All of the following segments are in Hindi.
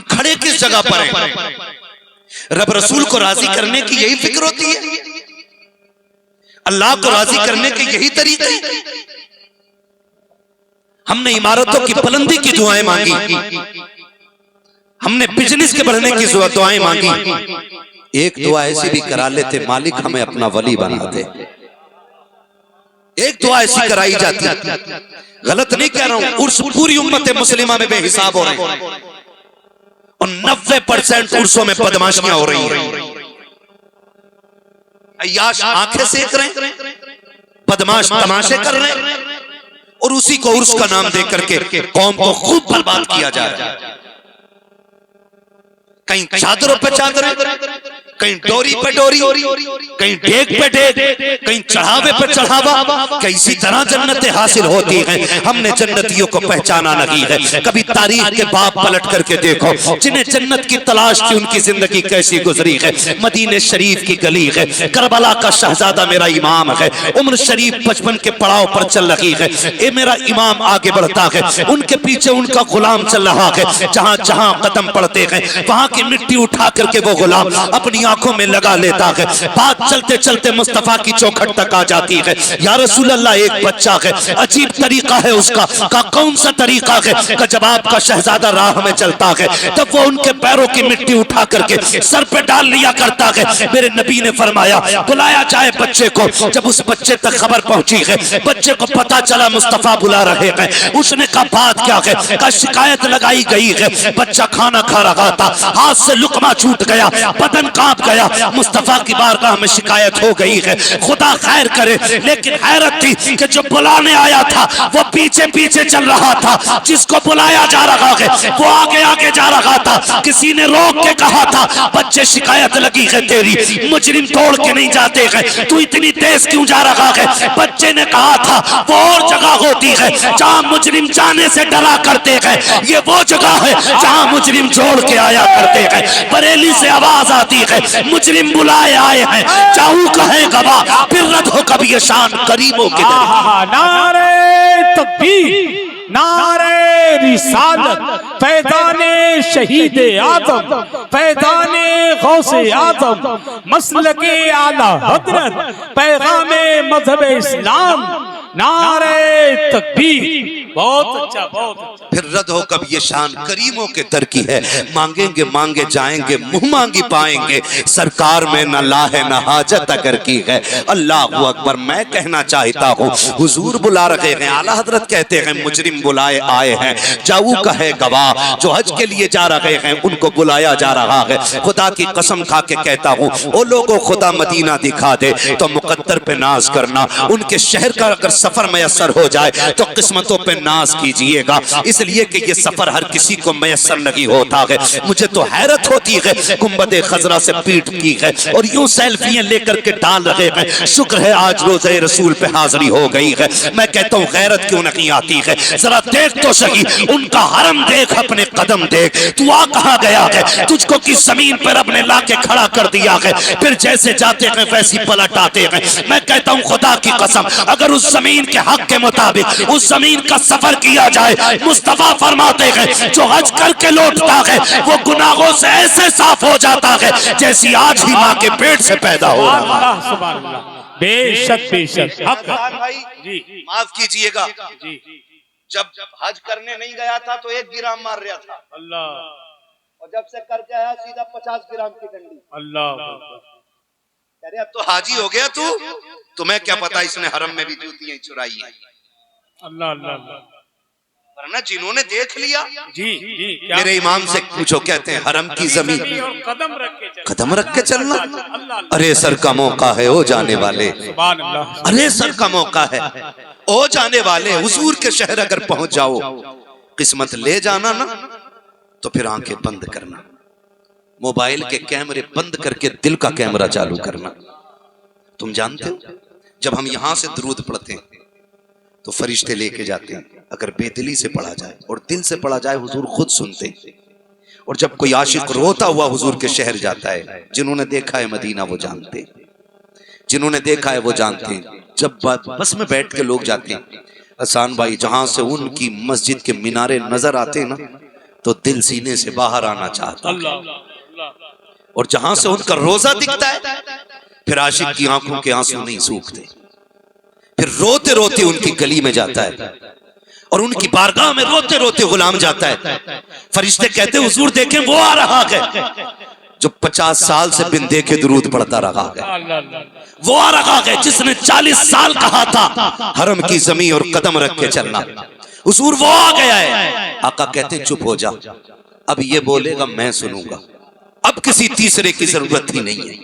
हम खड़े किस जगह पर हैं? रब रसूल को राजी करने की यही फिक्र होती है, अल्लाह को राजी करने के यही तरीके। हमने इमारतों की बुलंदी की दुआएं मांगी, हमने बिजनेस के बढ़ने की दुआएं मांगी। एक दुआ ऐसी भी करा लेते, मालिक हमें अपना वली बना दे। एक दुआ ऐसी कराई जाती। गलत नहीं कह रहा हूं, उर्स पूरी उम्मत मुस्लिमा में बेहिसाब हो रहे हैं और 90% उर्सों में बदमाशियां हो रही हैं। अय्याश आंखें सेक रहे हैं, बदमाश तमाशे कर रहे हैं और उसी को उर्स का नाम दे करके कौम को खूब बर्बाद किया जा रहा है। कहीं चादरों पे चादरें, कहीं डोरी पे डोरी, कहीं डेग पे डेग, कहीं चढ़ावे पे चढ़ावा। कैसी तरह जन्नतें हासिल होती हैं, हमने जन्नतियों को पहचाना नहीं है। कभी तारीख के बाप पलट करके देखो, जिन्हें जन्नत की तलाश थी उनकी जिंदगी कैसी गुजरी है। मदीने शरीफ की गली है, करबला का शहजादा मेरा इमाम है, उम्र शरीफ 55 के पड़ाव पर चल रही है। ये मेरा इमाम आगे बढ़ता है, उनके पीछे उनका गुलाम चल रहा है। जहां जहां कदम पड़ते हैं वहां की मिट्टी उठा करके वो गुलाम अपनी आंखों में लगा लेता है। बात चलते चलते मुस्तफा की चौखट तक आ जाती है। या रसूल अल्लाह, एक बच्चा है, अजीब तरीका है उसका। का कौन सा तरीका है? का जब आपका शहजादा राह में चलता है तब वो उनके पैरों की मिट्टी उठा करके सर पे डाल लिया करता है। मेरे नबी ने फरमाया बुलाया जाए बच्चे को। जब उस बच्चे तक खबर पहुंची है, बच्चे को पता चला मुस्तफा बुला रहे हैं, उसने कहा बात क्या है? का शिकायत लगाई गई है, बच्चा खाना खा रहा था, हाथ से लुकमा छूट गया, बदन कांप गया। मुस्तफा की बारगाह में शिकायत हो गई है, खुदा खैर करे। लेकिन हैरत थी कि जो बुलाने आया था वो पीछे पीछे चल रहा था, जिसको बुलाया जा रहा है वो आगे आगे जा रहा था। किसी ने रोक के कहा था बच्चे शिकायत लगी है तेरी, मुजरिम तोड़ के नहीं जाते हैं, तू इतनी तेज क्यों जा रहा है? बच्चे ने कहा था वो और जगह होती है जहां मुजरिम जाने से डरा करते हैं, ये वो जगह है जहां मुजरिम जोड़ के आया करते हैं। बरेली से आवाज आती है मुजरिम बुलाए आए हैं, चाहू कहे गवाह, फिर रद हो कभी ये शान करीमों के दर। नारे तकबीर, नारे रिसालत, फैज़ाने शहीद आज़म, फैज़ाने गौसे आज़म, मसलके आला हज़रत, पैगामे मज़हब इस्लाम। नारे तकबीर। बहुत अच्छा, बहुत अच्छा। फिर रद हो कब ये शान करीमों के दर की है। मांगेंगे मांगे जाएंगे, मुंह मांगी पाएंगे, सरकार में न लाहे न हाजत अगर की है। अल्लाह अकबर। मैं कहना चाहता हूँ हुजूर बुला रहे हैं, आला हजरत कहते हैं मुजरिम बुलाए आए हैं, जाऊ कहे गवाह, जो हज के लिए जा रहे हैं उनको बुलाया जा रहा है। खुदा की कसम खा के कहता हूँ वो लोगों खुदा मदीना दिखा दे तो मुकद्दर पे नाज करना, उनके शहर का अगर सफर मैसर हो जाए तो किस्मतों पे नाज कीजिएगा, इसलिए कि ये सफर हर किसी को मैसर नहीं होता है। मुझे तो हैरत होती है, गुंबदे खजरा से पीट की है और यूं सेल्फियां लेकर के डाल रहे हैं। शुक्र है आज रोज़े रसूल पे हाजिरी हो गई है। मैं कहता हूँ गैरत क्यों नहीं आती है? जरा देख तो सही उनका हरम, देख अपने कदम देख, तू आ कहाँ गया है? तुझको किस जमीन पर रब ने ला के खड़ा कर दिया है, फिर जैसे जाते हैं वैसी पलट आते हैं। मैं कहता हूँ खुदा की कसम, अगर उस जमीन के हक के मुताबिक उस जमीन का सफर किया जाए, मुस्तफा फरमाते हैं जो हज करके लौटता है वो गुनाहों से ऐसे साफ हो जाता है जैसी आज ही माँ के पेट से पैदा हो। बेशक बेशक। भाई जी माफ कीजिएगा, जब हज करने नहीं गया था तो 1 ग्राम मार रहा था अल्लाह, और जब से करके आया सीधा 50 ग्राम की डंडी। अल्लाह, अरे अब तो हाजी हो गया तू, तुम्हें क्या पता इसने हरम में भी जूतियां चुराई है। अल्लाह अल्लाह। वरना जिन्होंने देख लिया, जी जी, क्या मेरे इमाम से पूछो, कहते हैं हरम की जमीन कदम रख के चलना। अरे सर का मौका है ओ जाने वाले, अरे सर का मौका है ओ जाने वाले। हुजूर के शहर अगर पहुंच जाओ, किस्मत ले जाना ना तो फिर आंखें बंद करना, मोबाइल के कैमरे बंद करके दिल का कैमरा चालू करना। तुम जानते हो जब हम यहां से दुरूद पढ़ते हैं तो फरिश्ते लेके जाते हैं, अगर बेदिली से पढ़ा जाए और दिल से पढ़ा जाए हुजूर खुद सुनते हैं। और जब कोई आशिक रोता हुआ हुजूर के शहर जाता है, जिन्होंने देखा है मदीना वो जानते हैं, जिन्होंने देखा है वो जानते हैं। जब बस में बैठ के लोग जाते हैं, हसन भाई, जहां से उनकी मस्जिद के मीनारे नजर आते हैं ना, तो दिल सीने से बाहर आना चाहता है। अल्लाह और जहां से उनका रोजा दिखता है, फिर आशिक की आंखों के आंसू नहीं सूखते, फिर रोते रोते उनकी गली में जाता है और उनकी बारगाह में रोते रोते गुलाम जाता है। फरिश्ते कहते हुजूर देखें वो आ रहा है जो 50 साल से बिन देखे दुरूद पढ़ता रहा है, वो आ रहा है जिसने 40 साल कहा था हरम की जमीन और कदम रख के चलना। हुजूर वो आ गया है। आका कहते चुप हो जा, अब ये बोलेगा मैं सुनूंगा, अब किसी तीसरे की जरूरत ही नहीं है।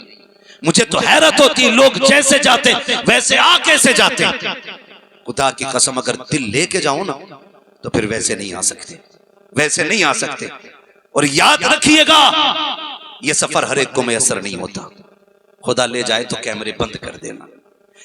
मुझे तो हैरत होती है, लोग जैसे जाते वैसे आ कैसे जाते। खुदा की कसम अगर दिल लेके जाओ ना तो फिर वैसे नहीं आ सकते, वैसे नहीं आ सकते। और याद रखिएगा ये सफर हर एक को मैसर नहीं होता। खुदा ले जाए तो कैमरे बंद कर देना।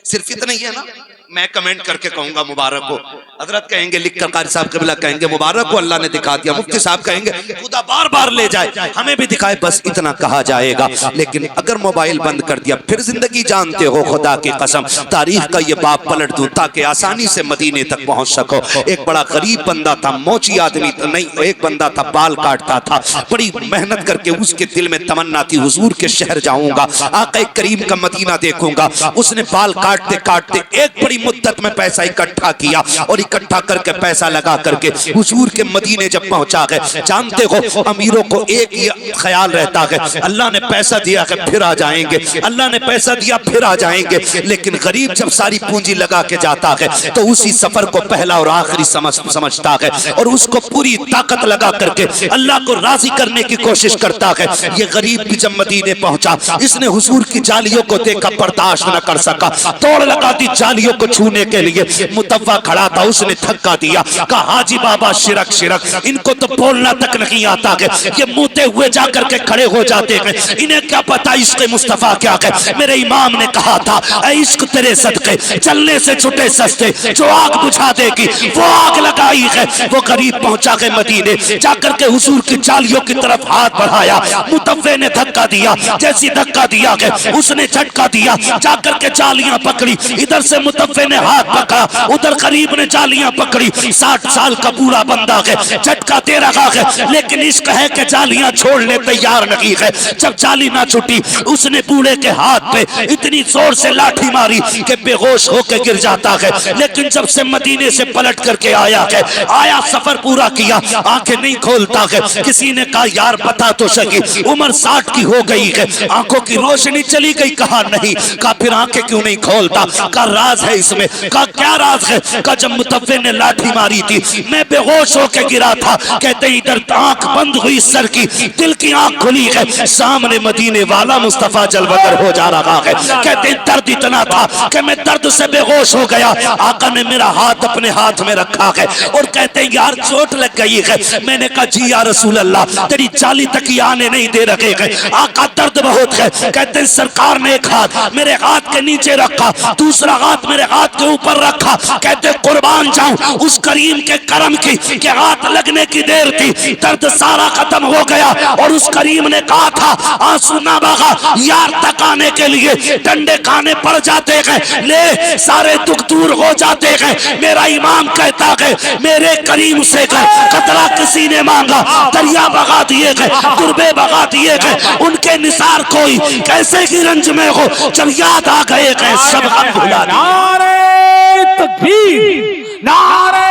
सिर्फ इतना ही है ना, मैं कमेंट करके कहूंगा मुबारक हो, हजरत कहेंगे लिखकर, कारी साहब कबीला कहेंगे मुबारक हो अल्लाह ने दिखा दिया, मुफ्ती साहब कहेंगे खुदा बार बार ले जाए, हमें भी दिखाए, बस इतना कहा जाएगा। लेकिन अगर मोबाइल बंद कर दिया फिर जिंदगी जानते हो खुदा की कसम तारीख का ये बाप पलट दूं ताकि आसानी से मदीने तक पहुंच सको। एक बड़ा गरीब बंदा था, मोची आदमी नहीं, एक बंदा था बाल काटता था, बड़ी मेहनत करके उसके दिल में तमन्ना थी हुजूर के शहर जाऊंगा, आका करीम का मदीना देखूंगा। उसने बाल काटते काटते एक बड़ी मुद्दत में पैसा इकट्ठा किया और इकट्ठा करके पैसा लगा करके हुजूर के मदीने जब पहुंचा गए, जानते हो अमीरों को एक ही ख्याल रहता है, अल्लाह ने पैसा दिया है फिर आ जाएंगे, अल्लाह ने पैसा दिया फिर आ जाएंगे। लेकिन गरीब जब सारी पूंजी लगा के जाता है तो उसी सफर को पहला और आखिरी समझता है और उसको पूरी ताकत लगा करके अल्लाह को राजी करने की कोशिश करता है। ये गरीब भी जब मदीने पहुंचा, इसने हुजूर की जालियों को देखा, बर्दाश्त न कर सका, तोड़ लगा दी जालियों को छूने के लिए। मुतव्वा खड़ा था, उसने धक्का दिया, कहा हाजी बाबा शिरक शिरक, इनको तो बोलना तक नहीं आता है, ये मुंहते हुए जाकर के खड़े हो जाते हैं, इन्हें क्या पता इश्क मुस्तफा क्या है। मेरे इमाम ने कहा था ऐ इश्क तेरे सदके चलने से छुटे सस्ते, जो आग बुझा देगी वो आग लगाई है। वो गरीब पहुंचा के मदीने, जाकर के हुजूर की जालियों की तरफ हाथ बढ़ाया, मुतव्वे ने धक्का दिया, जैसी धक्का दिया गया उसने झटका दिया, जाकर के जालियां पकड़ी, इधर से मुतव्वे ने हाथ पकड़ा, उधर गरीब ने जालियां पकड़ी। 60 साल का बूढ़ा बंदा है, झटका दे रहा है, लेकिन इश्क है कि जालियां छोड़ने तैयार नहीं है। जब जाली ना छूटी उसने बूढ़े के हाथ पे इतनी जोर से लाठी मारी कि बेहोश होकर गिर जाता है। लेकिन जब से मदीने से पलट करके आया है, आया सफर पूरा किया, आंखें नहीं खोलता है। किसी ने कहा यार बता तो सकी, उम्र 60 की हो गई है, आंखों की रोशनी चली गई, कहा नहीं, कहा फिर आंखें क्यों नहीं खोलता, का राज है इसमें, का क्या राज है, का जब मुतव्वे ने लाठी मारी थी मैं बेहोश होकर गिरा था। कहते इधर आंख बंद हुई सर की, दिल की आंख खुली है, सामने मदीने वाला मुस्तफा जलवगर हो जा रहा है। कहते दर्द इतना था कि मैं दर्द से बेहोश हो गया, आका ने मेरा हाथ अपने हाथ में रखा है और कहते यार चोट लग गई है। मैंने कहा जी या रसूल अल्लाह तेरी जाली तक ही आने नहीं दे रखे हैं, आका दर्द बहुत है। कहते सरकार ने एक हाथ मेरे हाथ के नीचे रखा, दूसरा हाथ मेरे हाथ के ऊपर रखा, कहते कुर्बान जाऊं उस करीम के करम की कि हाथ लगने की देर थी, दर्द सारा खत्म हो गया। और उस करीम ने कहा था आंसू ना बहा, यार तकाने के लिए डंडे खाने पड़ जाते हैं, ले सारे दुख दूर हो जाते हैं। मेरा इमाम कहता है मेरे करीम से कतरा किसी ने मांगा, दरिया बगा दिए गए, तुरबे बगा दिए गए, उनके निसार कोई कैसे की रंज में हो, जब याद आ गए सब हम भुला दिए। नारे तकबीर, नारे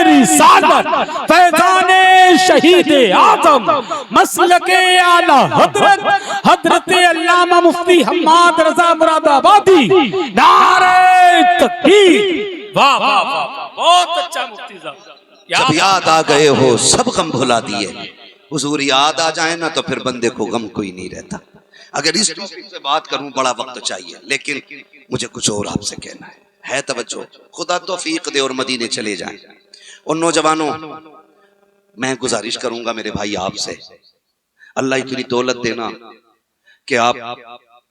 रिसालत, फैज़ाने शहीद आज़म, मसलके आला हजरत हजरत अल्लामा मुफ्ती हम्माद रजा मुरादाबादी, नारे तकबीर। वाह वाह वाह, बहुत अच्छा मुफ्ती साहब। जब याद आ गए हो सब गम भुला दिए। हुजूर याद आ जाए ना तो फिर बंदे को गम कोई नहीं रहता। अगर इस टॉपिक से बात करूं बड़ा वक्त चाहिए, लेकिन मुझे कुछ और आपसे कहना है तवज्जो, खुदा तौफीक दे और मदीने चले जाएं। और नौजवानों मैं गुजारिश करूंगा मेरे भाई आपसे, अल्लाह इतनी दौलत देना कि आप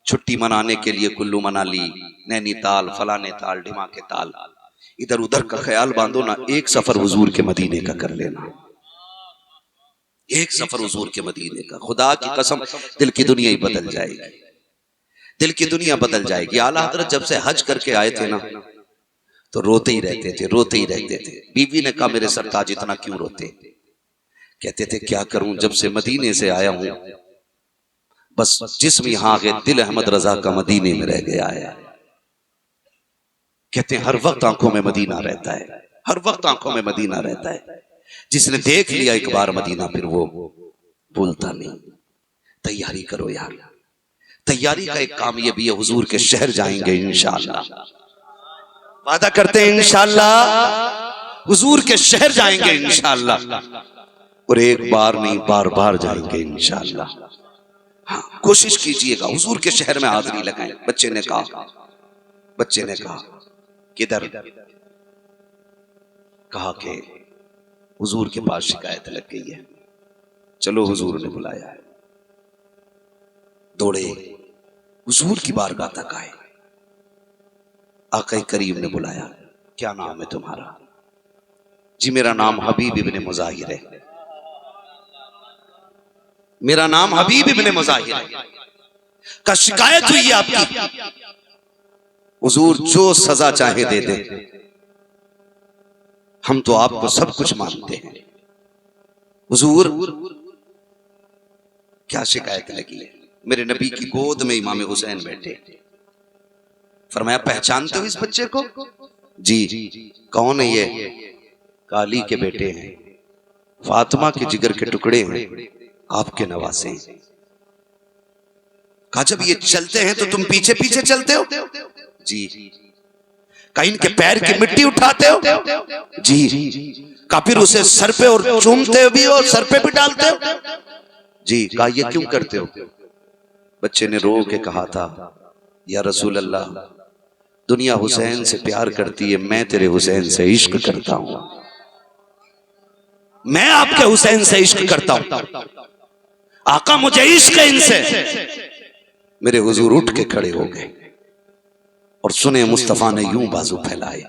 छुट्टी मनाने के लिए कुल्लू मनाली, नैनीताल, फलाने ताल, ढिमा के ताल, इधर उधर का ख्याल बांधो ना, एक सफर हुजूर के मदीने का कर लेना, एक सफर हुजूर के मदीने का। खुदा की कसम दिल की दुनिया ही बदल जाएगी, दिल की दुनिया बदल जाएगी। आला हज़रत जब से हज करके आए थे ना तो रोते ही रहते थे, रोते ही रहते थे। बीवी ने कहा मेरे सरताज इतना क्यों रोते, कहते थे क्या करूं, जब से मदीने से आया हूं बस जिस्म यहां है, दिल अहमद रजा का मदीने में रह गया है। कहते हैं हर वक्त आंखों में मदीना रहता है, हर वक्त आंखों में मदीना रहता है। जिसने देख लिया एक बार मदीना फिर वो भूलता नहीं। तैयारी करो यार, तैयारी का एक काम ये भी है, हुजूर के शहर जाएंगे इंशाअल्लाह, वादा करते हैं इंशाअल्लाह हुजूर के शहर जाएंगे इंशाअल्लाह, और एक बार नहीं बार बार जाएंगे इंशाअल्लाह। हाँ, कोशिश कीजिएगा हुजूर के शहर में हाजिरी लगाएं। बच्चे ने कहा किधर? कहा कि हुजूर के पास शिकायत लग गई है। चलो हुजूर ने बुलाया है, दौड़े हुजूर की बारगाह तक आए। आका करीम ने बुलाया, क्या नाम है तुम्हारा? जी मेरा नाम हबीब इब्ने मुजाहिर है, मेरा नाम हबीब इब्ने मुजाहिर है। का शिकायत हुई है आपकी? हुजूर जो सजा चाहे दे दे, हम तो आपको सब कुछ मानते हैं। हुजूर क्या शिकायत लगी है? मेरे नबी की गोद में इमाम हुसैन बैठे। फरमाया पहचानते हो इस बच्चे को? जी। कौन है ये? काली के बेटे हैं, फातिमा के जिगर के टुकड़े हैं, आपके नवासे हैं। कहा जब ये चलते हैं तो तुम पीछे पीछे चलते हो? जी। कहीं इनके पैर की मिट्टी उठाते हो? जी। का फिर उसे सर पे और चूमते भी हो, सर पे भी डालते हो? जी। कहा ये क्यों करते हो? बच्चे ने रो के कहा था या रसूल अल्लाह, दुनिया हुसैन से प्यार करती है, मैं तेरे हुसैन से इश्क करता हूं, मैं आपके हुसैन से इश्क करता हूं, आका मुझे इश्क है इनसे। मेरे हुजूर उठ के खड़े हो गए और सुने मुस्तफा ने यूं बाजू फैलाए,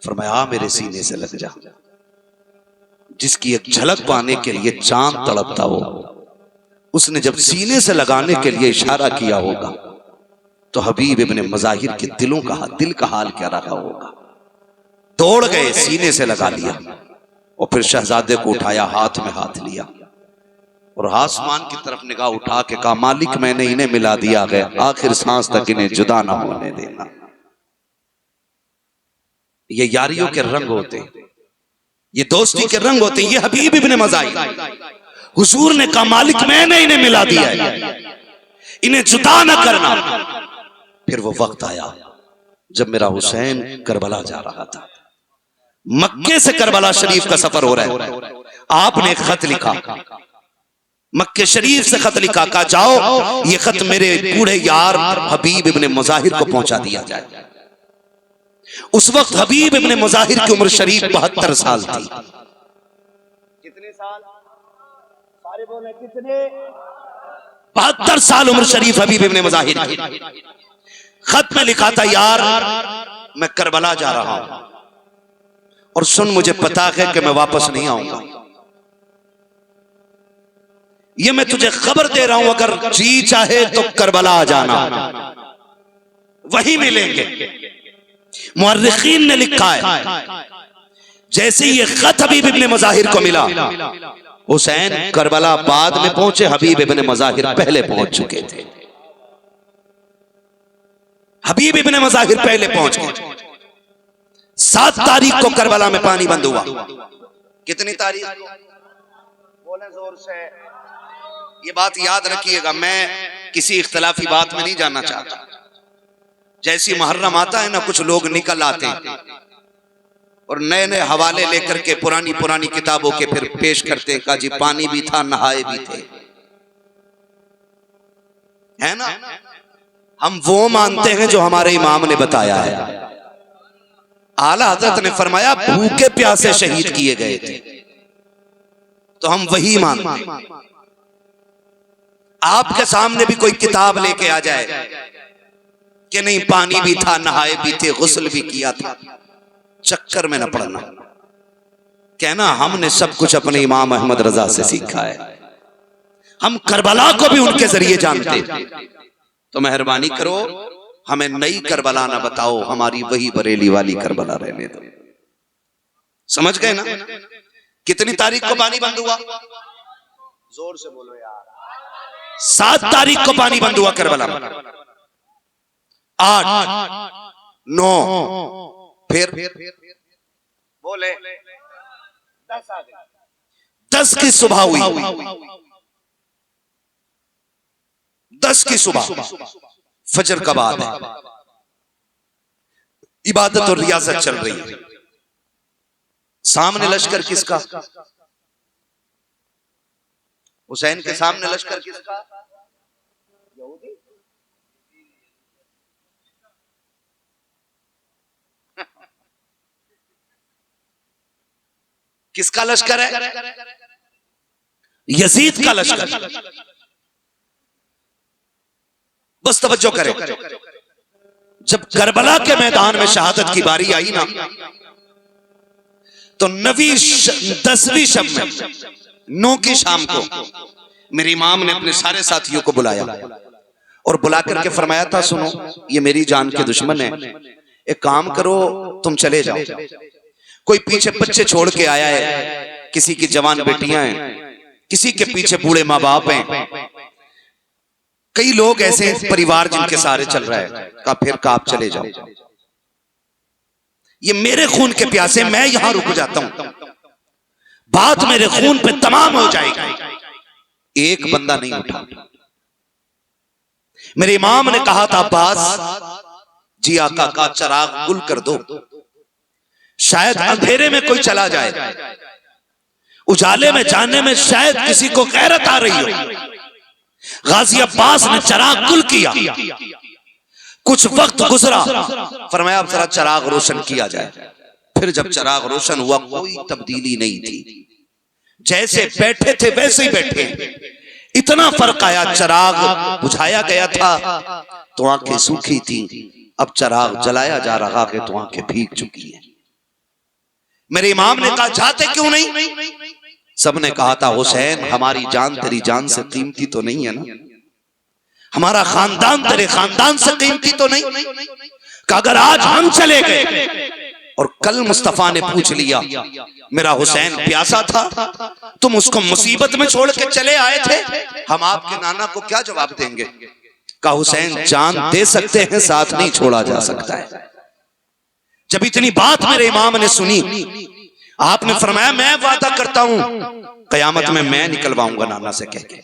फरमाया मेरे सीने से लग जा। जिसकी एक झलक पाने के लिए चांद तड़पता हो, उसने जब सीने से लगाने के लिए इशारा किया होगा तो हबीब इब्ने मुजाहिर के दिल का हाल क्या रहा होगा। दौड़ गए, सीने से लगा लिया और फिर शहजादे को उठाया, हाथ में हाथ लिया और आसमान की तरफ निगाह उठा के कहा मालिक मैंने इन्हें मिला दिया है, आखिर सांस तक इन्हें जुदा ना होने देना। ये यारियों के रंग होते हैं, ये दोस्ती के रंग होते हैं। ये हबीब इब्ने मुजाहिर, हुजूर ने कहा मालिक मैंने इन्हें मिला दिया है, इन्हें जुदा न करना। फिर वो वक्त आया जब मेरा हुसैन करबला जा रहा था, मक्के से करबला शरीफ का सफर हो रहा है। आपने एक खत लिखा, मक्के शरीफ से खत लिखा, कहा जाओ ये खत मेरे बूढ़े यार हबीब इब्ने मुजाहिर को पहुंचा दिया जाए। उस वक्त हबीब इब्ने मुजाहिर की उम्र शरीफ 72 साल थी। कितने साल? सारे बोले कितने? 72 साल उम्र शरीफ हबीब इब्ने मुजाहिर की। खत में लिखा था यार मैं करबला जा रहा हूं और सुन मुझे पता है कि मैं वापस नहीं आऊंगा, ये मैं तुझे खबर दे रहा हूं, अगर जी चाहे तो करबला आ जाना, वही मिलेंगे। मुअर्रिखीन ने लिखा है जैसे ये खत हबीब इब्ने मुजाहिर को मिला, हुसैन करबला बाद में पहुंचे, हबीब इब्ने मुजाहिर पहले पहुंच चुके थे। हबीब इब्ने मुजाहिर पहले पहुंच गए। 7 तारीख को करबला में पानी बंद हुआ। कितनी तारीख? बोले जोर से। ये बात याद रखिएगा, मैं किसी इख्तलाफी बात में नहीं जाना चाहता। जैसी मुहर्रम आता है ना, कुछ लोग निकल आते हैं और नए नए हवाले लेकर के पुरानी पुरानी किताबों के फिर पेश करते हैं, कहा जी पानी भी था, नहाए भी थे, है ना। हम वो मानते हैं जो हमारे इमाम ने बताया है। आला हजरत ने फरमाया भूखे प्यासे शहीद किए गए थे, तो हम वही मानते हैं। आपके सामने भी कोई किताब लेके आ जाए कि नहीं पानी भी था, नहाए भी थे, गुस्ल भी किया था, चक्कर में न पड़ना, कहना हमने सब कुछ अपने इमाम अहमद रजा से सीखा है, हम करबला को भी उनके जरिए जानते। तो मेहरबानी करो हमें नई करबला ना बताओ, हमारी वही बरेली वाली करबला रहने दो। समझ गए ना? कितनी तारीख को पानी बंद हुआ? जोर से बोलो यार। 7 तारीख को पानी बंद हुआ करबला में। 8, 9, फिर बोले 10 आ गए। 10 की सुबह हुई। 10 की सुबह फजर का बाद है। इबादत और रियाजत चल रही है। सामने लश्कर किसका? हुसैन के सामने लश्कर किसका? यहूदी। किसका लश्कर है? यजीद का लश्कर। बस तवज्जो करें। जब करबला के मैदान में शहादत की बारी आई ना, तो 10वीं शब में 9 की शाम को मेरे इमाम ने अपने सारे साथियों को बुलाया और बुला करके फरमाया था, सुनो ये मेरी जान के दुश्मन है, एक काम करो तुम चले जाओ। कोई पीछे बच्चे छोड़ के आया है, किसी की जवान बेटियां हैं, किसी के पीछे बूढ़े माँ बाप हैं, कई लोग ऐसे परिवार जिनके सारे चल रहा है। कहा फिर का आप चले जाओ, ये मेरे खून के प्यासे, मैं यहां रुक जाता हूं, बात मेरे खून पे तमाम हो जाएगी। एक बंदा नहीं उठा। मेरे इमाम ने कहा था, अब्बास जी आका का चिराग गुल कर दो, शायद अंधेरे में कोई चला जाए, उजाले में जाने में शायद किसी को गैरत आ रही हो। गाजी अब्बास ने चिराग गुल किया। कुछ वक्त गुजरा, फरमाया अब जरा चिराग रोशन किया जाए। फिर जब चिराग रोशन हुआ, कोई तब्दीली नहीं थी, जैसे बैठे थे वैसे ही बैठे। इतना फर्क आया, चिराग बुझाया गया था तो आंखें सूखी थी, अब चिराग जलाया जा रहा है तो आंखें भीग चुकी हैं। मेरे इमाम ने कहा, जाते क्यों नहीं? सबने कहा था, हुसैन हमारी जान तेरी जान से कीमती तो नहीं है ना, हमारा खानदान तेरे खानदान से कीमती तो नहीं कि अगर आज हम चले गए और कल मुस्तफा ने पूछ लिया मेरा हुसैन प्यासा था, तुम उसको मुसीबत में छोड़ के चले आए थे, हम आपके नाना को क्या जवाब देंगे? कहा हुसैन जान दे सकते हैं, साथ नहीं छोड़ा जा सकता है। जब इतनी बात मेरे इमाम ने सुनी, आपने फरमाया मैं वादा करता हूं कयामत में मैं निकलवाऊंगा नाना से कह के,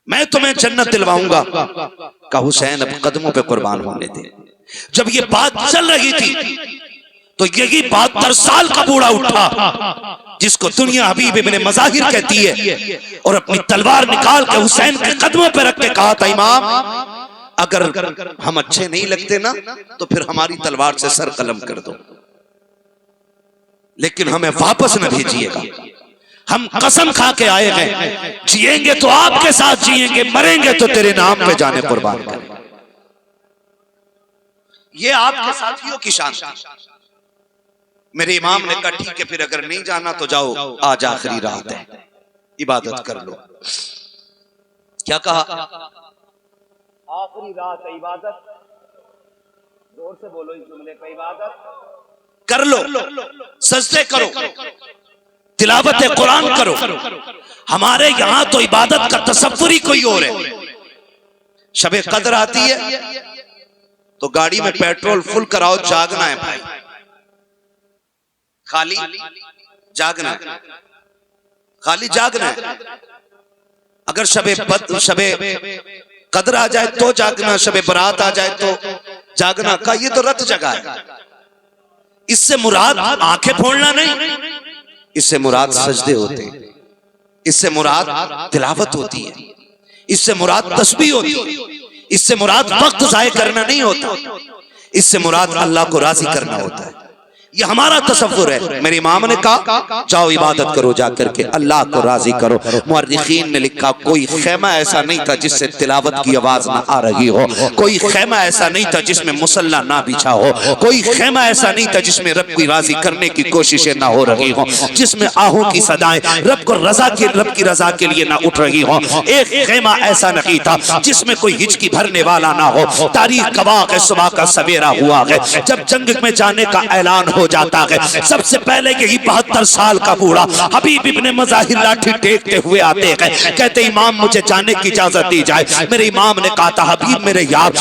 मैं तुम्हें जन्नत दिलवाऊंगा। कहा हुसैन अब कदमों पे कुर्बान होने दे। जब ये बात चल रही थी तो यही 72 साल का बूढ़ा उठा, जिसको दुनिया हबीब इब्ने मज़ाहिर कहती है, और अपनी तलवार निकाल के हुसैन के कदमों पे रख के कहा था, इमाम अगर हम अच्छे नहीं लगते ना तो फिर हमारी तलवार से सर कलम कर दो, लेकिन हमें वापस न भेजिएगा। हम कसम खा के आए हैं, जिएंगे तो आपके साथ जिएंगे, मरेंगे तो तेरे नाम पे जाने कुर्बान करेंगे। ये आपके साथियों की शान। मेरे इमाम ने कहा ठीक है, फिर अगर नहीं जाना तो जाओ, आज आखिरी रात है, इबादत कर लो। क्या कहा? आखिरी रात है, इबादत। जोर से बोलो इस जुमले पे, इबादत कर लो, सजदे करो, तिलावत कुरान करो। हमारे यहां तो इबादत का तसव्वुर ही कोई और है। शबे कद्र आती है तो गाड़ी में पेट्रोल फुल कराओ, जागना है भाई, खाली जागना है, खाली जागना है। अगर शबे कद्र आ जाए तो जागना, शबे बरात आ जाए तो जागना का ये तो रत जगह है। इससे मुराद आंखें फोड़ना नहीं, इससे मुराद सजदे होते हैं, इससे मुराद तिलावत होती है, इससे मुराद तस्बीह होती है, इससे मुराद वक्त जाया करना नहीं होता, इससे मुराद अल्लाह को राजी करना होता है। ये हमारा तसव्वुर है। मेरे इमाम ने कहा जाओ इबादत करो, जाकर के अल्लाह को राजी करो। मुअर्रिखीन ने लिखा कोई खेमा ऐसा नहीं था जिससे तिलावत की आवाज ना आ रही हो, कोई खेमा ऐसा नहीं था जिसमें मुसल्ला ना बिछा हो, कोई खेमा ऐसा नहीं था जिसमें रब को राजी करने की कोशिशें ना हो रही हो, जिसमें आहों की सदाएं रब की रजा के लिए ना उठ रही हो। एक खेमा ऐसा नहीं था जिसमें कोई हिचकी भरने वाला ना हो। तारीख गवाह है, सुबह का सवेरा हुआ है, जब जंग में जाने का ऐलान हो जाता है। सबसे पहले यही 72 साल का बूढ़ा हबीब इब्ने मज़ाहिर लाठी टेकते हुए आते हैं, कहते इमाम मुझे जाने की इजाजत दी जाए। मेरे इमाम ने कहा था हबीब मेरे यार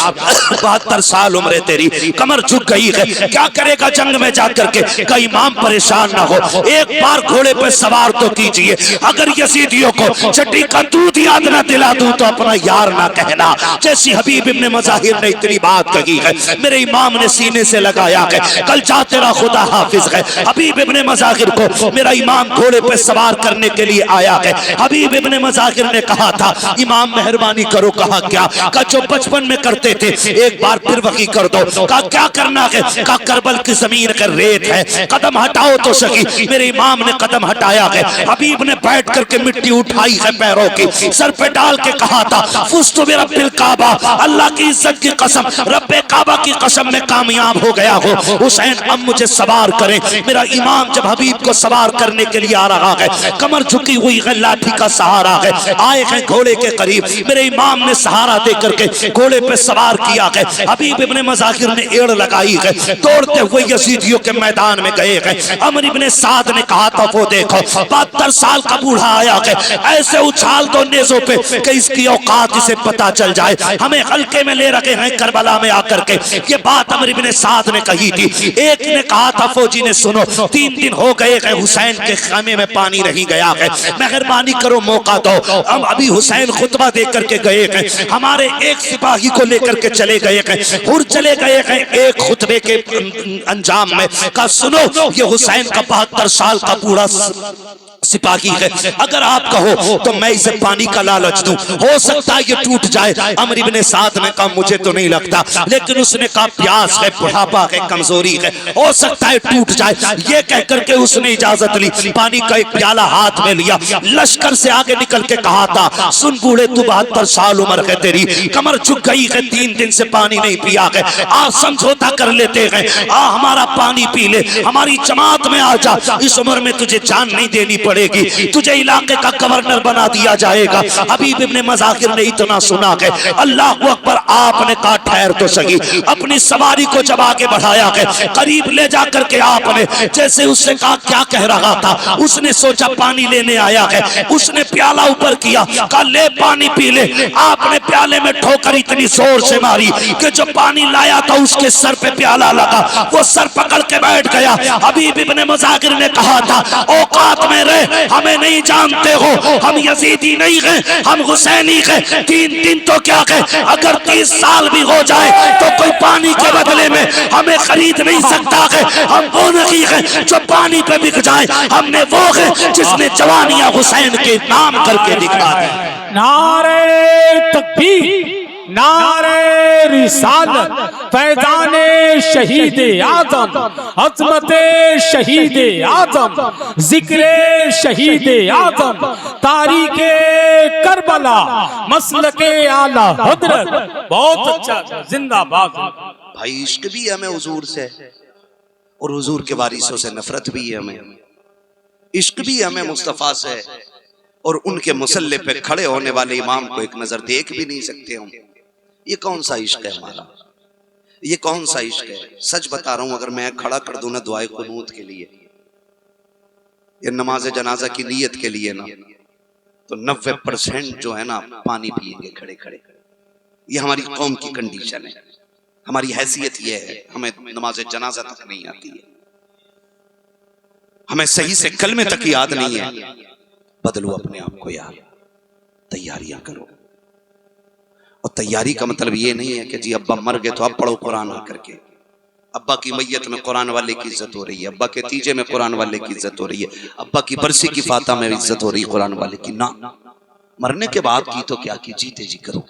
72 साल उम्र है तेरी, कमर झुक गई है, क्या करेगा जंग में जाकर के? का इमाम परेशान ना हो, एक बार घोड़े पे सवार तो कीजिए, अगर यजीदियों को चट्टी का दूध याद ना दिला दूं तो अपना यार ना कहना। जैसी हबीब इब्ने मज़ाहिर ने इतनी बात कही है, मेरे इमाम ने सीने से लगाया है, कल जा तेरा खुदा हाफिज है। हबीब इब्ने मज़ाहिर को मेरा इमाम घोड़े पे सवार करने के लिए आया है। हबीब इब्ने मज़ाहिर ने कहा था इमाम मेहरबानी करो। कहा क्या? कहा जो बचपन में करते थे एक बार फिर वही कर दो। कहा क्या करना है? कहा करबल की जमीन का रेत है, कदम हटाओ तो सही। मेरे इमाम ने कदम हटाया है, हबीब ने बैठ करके मिट्टी उठाई है पैरों की, सर पे डाल के कहा था फुस्तु बिरब्बिल काबा, अल्लाह की इज्जत की कसम, रब्बे काबा की कसम में कामयाब हो गया हो। हुसैन अब मुझे सवार करें। मेरा इमाम जब हबीब को सवार करने के लिए आ रहा है, कमर झुकी हुई है, लाठी का सहारा है, आए हैं घोड़े के करीब, मेरे इमाम ने सहारा दे करके घोड़े पे सवार किया है। हबीब इब्ने मज़ाहिर ने एड़ लगाई है, दौड़ते हुए यजीदियों के मैदान में गए हैं। अमर इब्ने साद ने कहा था वो देखो 72 साल का बूढ़ा आया है, ऐसे उछाल दो नेज़ों पे कि इसकी औकात इसे पता चल जाए, हमें हल्के में ले रखे हैं करबला में आकर के। ये बात अमर इब्ने साद ने कही थी। एक ने कहा था फौजी ने सुनो 3 दिन हो गए हैं हुसैन के खामे में पानी नहीं गया है, मेहरबानी करो मौका दो। हम अभी हुसैन खुतबा दे करके गए हैं, हमारे एक सिपाही को लेकर के चले गए हैं, हुर चले गए हैं एक खुतबे के अंजाम में। कहा सुनो ये हुसैन का 72 साल का बूढ़ा सिपाही है, अगर आप कहो तो मैं इसे पानी का लालच दूं, हो सकता है ये टूट जाए। अमर इब्ने साद ने कहा मुझे तो नहीं लगता, लेकिन उसने कहा प्यास है, बुढ़ापा है, कमजोरी है, हो सकता है टूट जाए। ये कहकर के उसने इजाजत ली, पानी का एक प्याला हाथ में लिया, लश्कर से आगे निकल के कहा था सुन बूढ़े तू 72 साल उम्र है तेरी, कमर झुक गई है, 3 दिन से पानी नहीं पिया है, आ समझौता कर लेते हैं, आ हमारा पानी पी ले, हमारी जमात में आ जा, इस उम्र में तुझे जान नहीं देनी पड़ेगी, तुझे इलाके का गवर्नर बना दिया जाएगा। हबीब इब्ने मज़ाहिर ने इतना सुना है, अल्लाह अकबर, आपने कहा ठहर तो सही, अपनी सवारी को जब आगे बढ़ाया है, करीब ले जाकर के आपने जैसे उससे कहा क्या कह रहा था, उसने सोचा पानी लेने आया है, उसने प्याला ऊपर किया, कहा ले पानी पी ले। आपने प्याले में ठोकर इतनी जोर से मारी कि जो पानी लाया था उसके सर पे प्याला लगा, वो सर पकड़ के बैठ गया। हबीब इब्ने मज़ाहिर ने कहा था औकात में रह, हमें नहीं जानते हो, हम यजीदी नहीं हैं, हम हुसैनी हैं, 3 दिन तो क्या है, अगर 30 साल भी हो जाए तो कोई पानी के बदले में हमें खरीद नहीं सकता है। हम वो नहीं है जो पानी पे बिक जाए, हमने वो है जिसने जवानियां हुसैन के नाम करके दिखा दी। नारे तकबीर, नारे रिसालत, फैजाने शहीद आजम, अज़मते शहीद आजम, जिक्रे शहीद आजम, तारीखे करबला, मसलके आला हजरत। बहुत अच्छा, जिंदाबाद भाई। इश्क भी हमें हुजूर से और हुजूर के वारिसों से नफरत भी है हमें, इश्क भी हमें मुस्तफा से और उनके मुसल्ले पे खड़े होने वाले इमाम को एक नजर देख भी नहीं सकते हम। ये कौन सा इश्क है हमारा, ये कौन सा इश्क है? सच बता रहा हूं, अगर मैं खड़ा कर दूं ना दुआए कुनूत के लिए या नमाज जनाजा की नीयत के लिए ना, तो 90% जो है ना पानी पिएंगे खड़े खड़े। ये हमारी कौम की कंडीशन है, हमारी हैसियत ये है, हमें नमाज जनाजा तक नहीं आती है, हमें सही से कलमे तक याद नहीं है। बदलो अपने आप को यार, तैयारियां करो। और तैयारी का मतलब ये नहीं है कि जी अब्बा मर गए तो अब पढ़ो कुरान आकर के, अब्बा की मैयत में कुरान वाले की इज्जत हो रही है, अब्बा के तीजे में कुरान वाले की इज्जत हो रही है, अब्बा की बरसी की फाता में इज्जत हो रही है कुरान वाले की। ना, मरने के बाद की तो क्या की, जीते जी करो,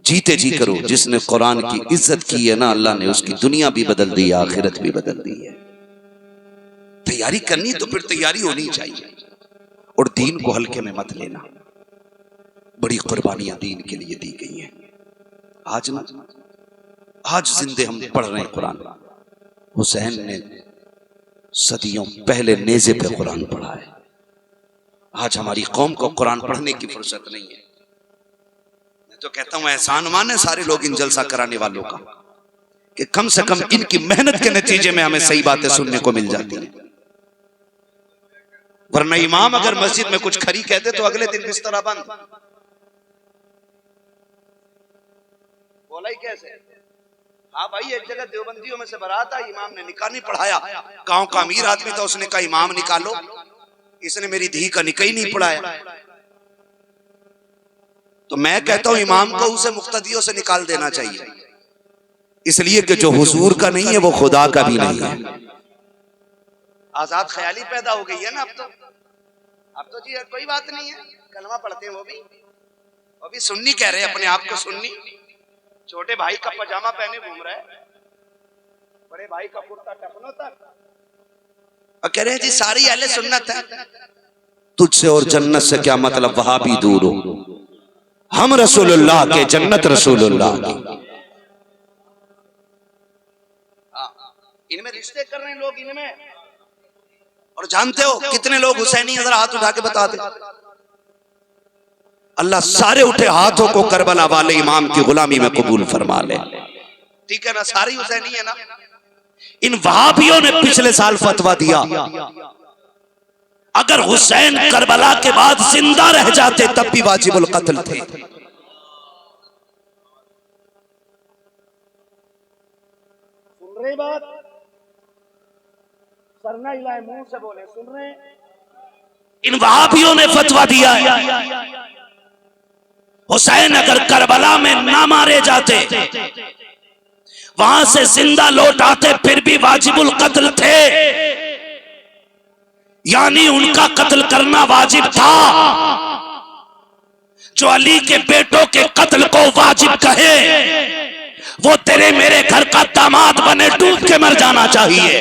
जीते जी करो। जिसने कुरान की इज्जत की है ना, अल्लाह ने उसकी दुनिया भी बदल दी है, आखिरत भी बदल दी है। तैयारी करनी तो फिर तैयारी होनी चाहिए, और दीन को हल्के में मत लेना। बड़ी कुर्बानियां दीन के लिए दी गई हैं। आज ना, आज जिंदे हम पढ़ रहे हैं कुरान। हुसैन ने सदियों पहले नेज़े पे कुरान पढ़ा है। आज हमारी कौम को कुरान पढ़ने की फुर्सत नहीं है। मैं तो कहता हूं एहसान माने सारे लोग इन जलसा कराने वालों का कि कम से कम इनकी मेहनत के नतीजे में हमें सही बातें सुनने को मिल जाती है। वरना इमाम अगर मस्जिद में कुछ खरी कहते तो अगले दिन बिस्तरा बंद। बोला ही कैसे? हाँ भाई, एक जगह देवबंदियों में से बारात आई, इमाम ने निकाह नहीं पढ़ाया। गांव का अमीर आदमी था, उसने कहा इमाम निकालो। इसने मेरी धी का निकाह ही नहीं पढ़ाया। तो मैं कहता हूं इमाम को उसे मुक्तदियों से निकाल देना चाहिए, इसलिए कि जो हुजूर का नहीं है वो खुदा का भी नहीं है। आजाद ख्याली पैदा हो गई है ना अब तो जी कोई बात नहीं है, कलमा पढ़ते हैं वो भी सुन्नी कह रहे हैं अपने आप को सुन्नी। छोटे भाई का पजामा पहने घूम रहे हैं, बड़े भाई का कुर्ता टखनों तक, और कह रहे हैं जी सारी अहले सुन्नत है। तुझसे और जन्नत से क्या मतलब, वहां भी दूर हो, हम रसूलुल्लाह के, जन्नत रसूलुल्लाह की। इनमें रिश्ते कर रहे हैं लोग इनमें, और जानते हो कितने लोग हुसैनी जरा हाथ उठा के बता दे। अल्लाह सारे उठे हाथों को करबला वाले इमाम की गुलामी में कबूल फरमा ले। ठीक है ना, सारी हुसैनी है ना। इन वहाबियों ने पिछले साल फतवा दिया, अगर हुसैन करबला के बाद जिंदा रह जाते तब भी वाजिबुल कत्ल थे। सुन रहे बात, सरना हिलाए मुंह से बोले, सुन रहे। इन वहाबियों ने फतवा दिया है हुसैन अगर करबला में ना मारे जाते, वहां से जिंदा लौट आते, फिर भी वाजिबुल कत्ल थे, यानी उनका कत्ल करना वाजिब था। जो अली के बेटों के कत्ल को वाजिब कहे वो तेरे मेरे घर का दामाद बने डूब के मर जाना चाहिए।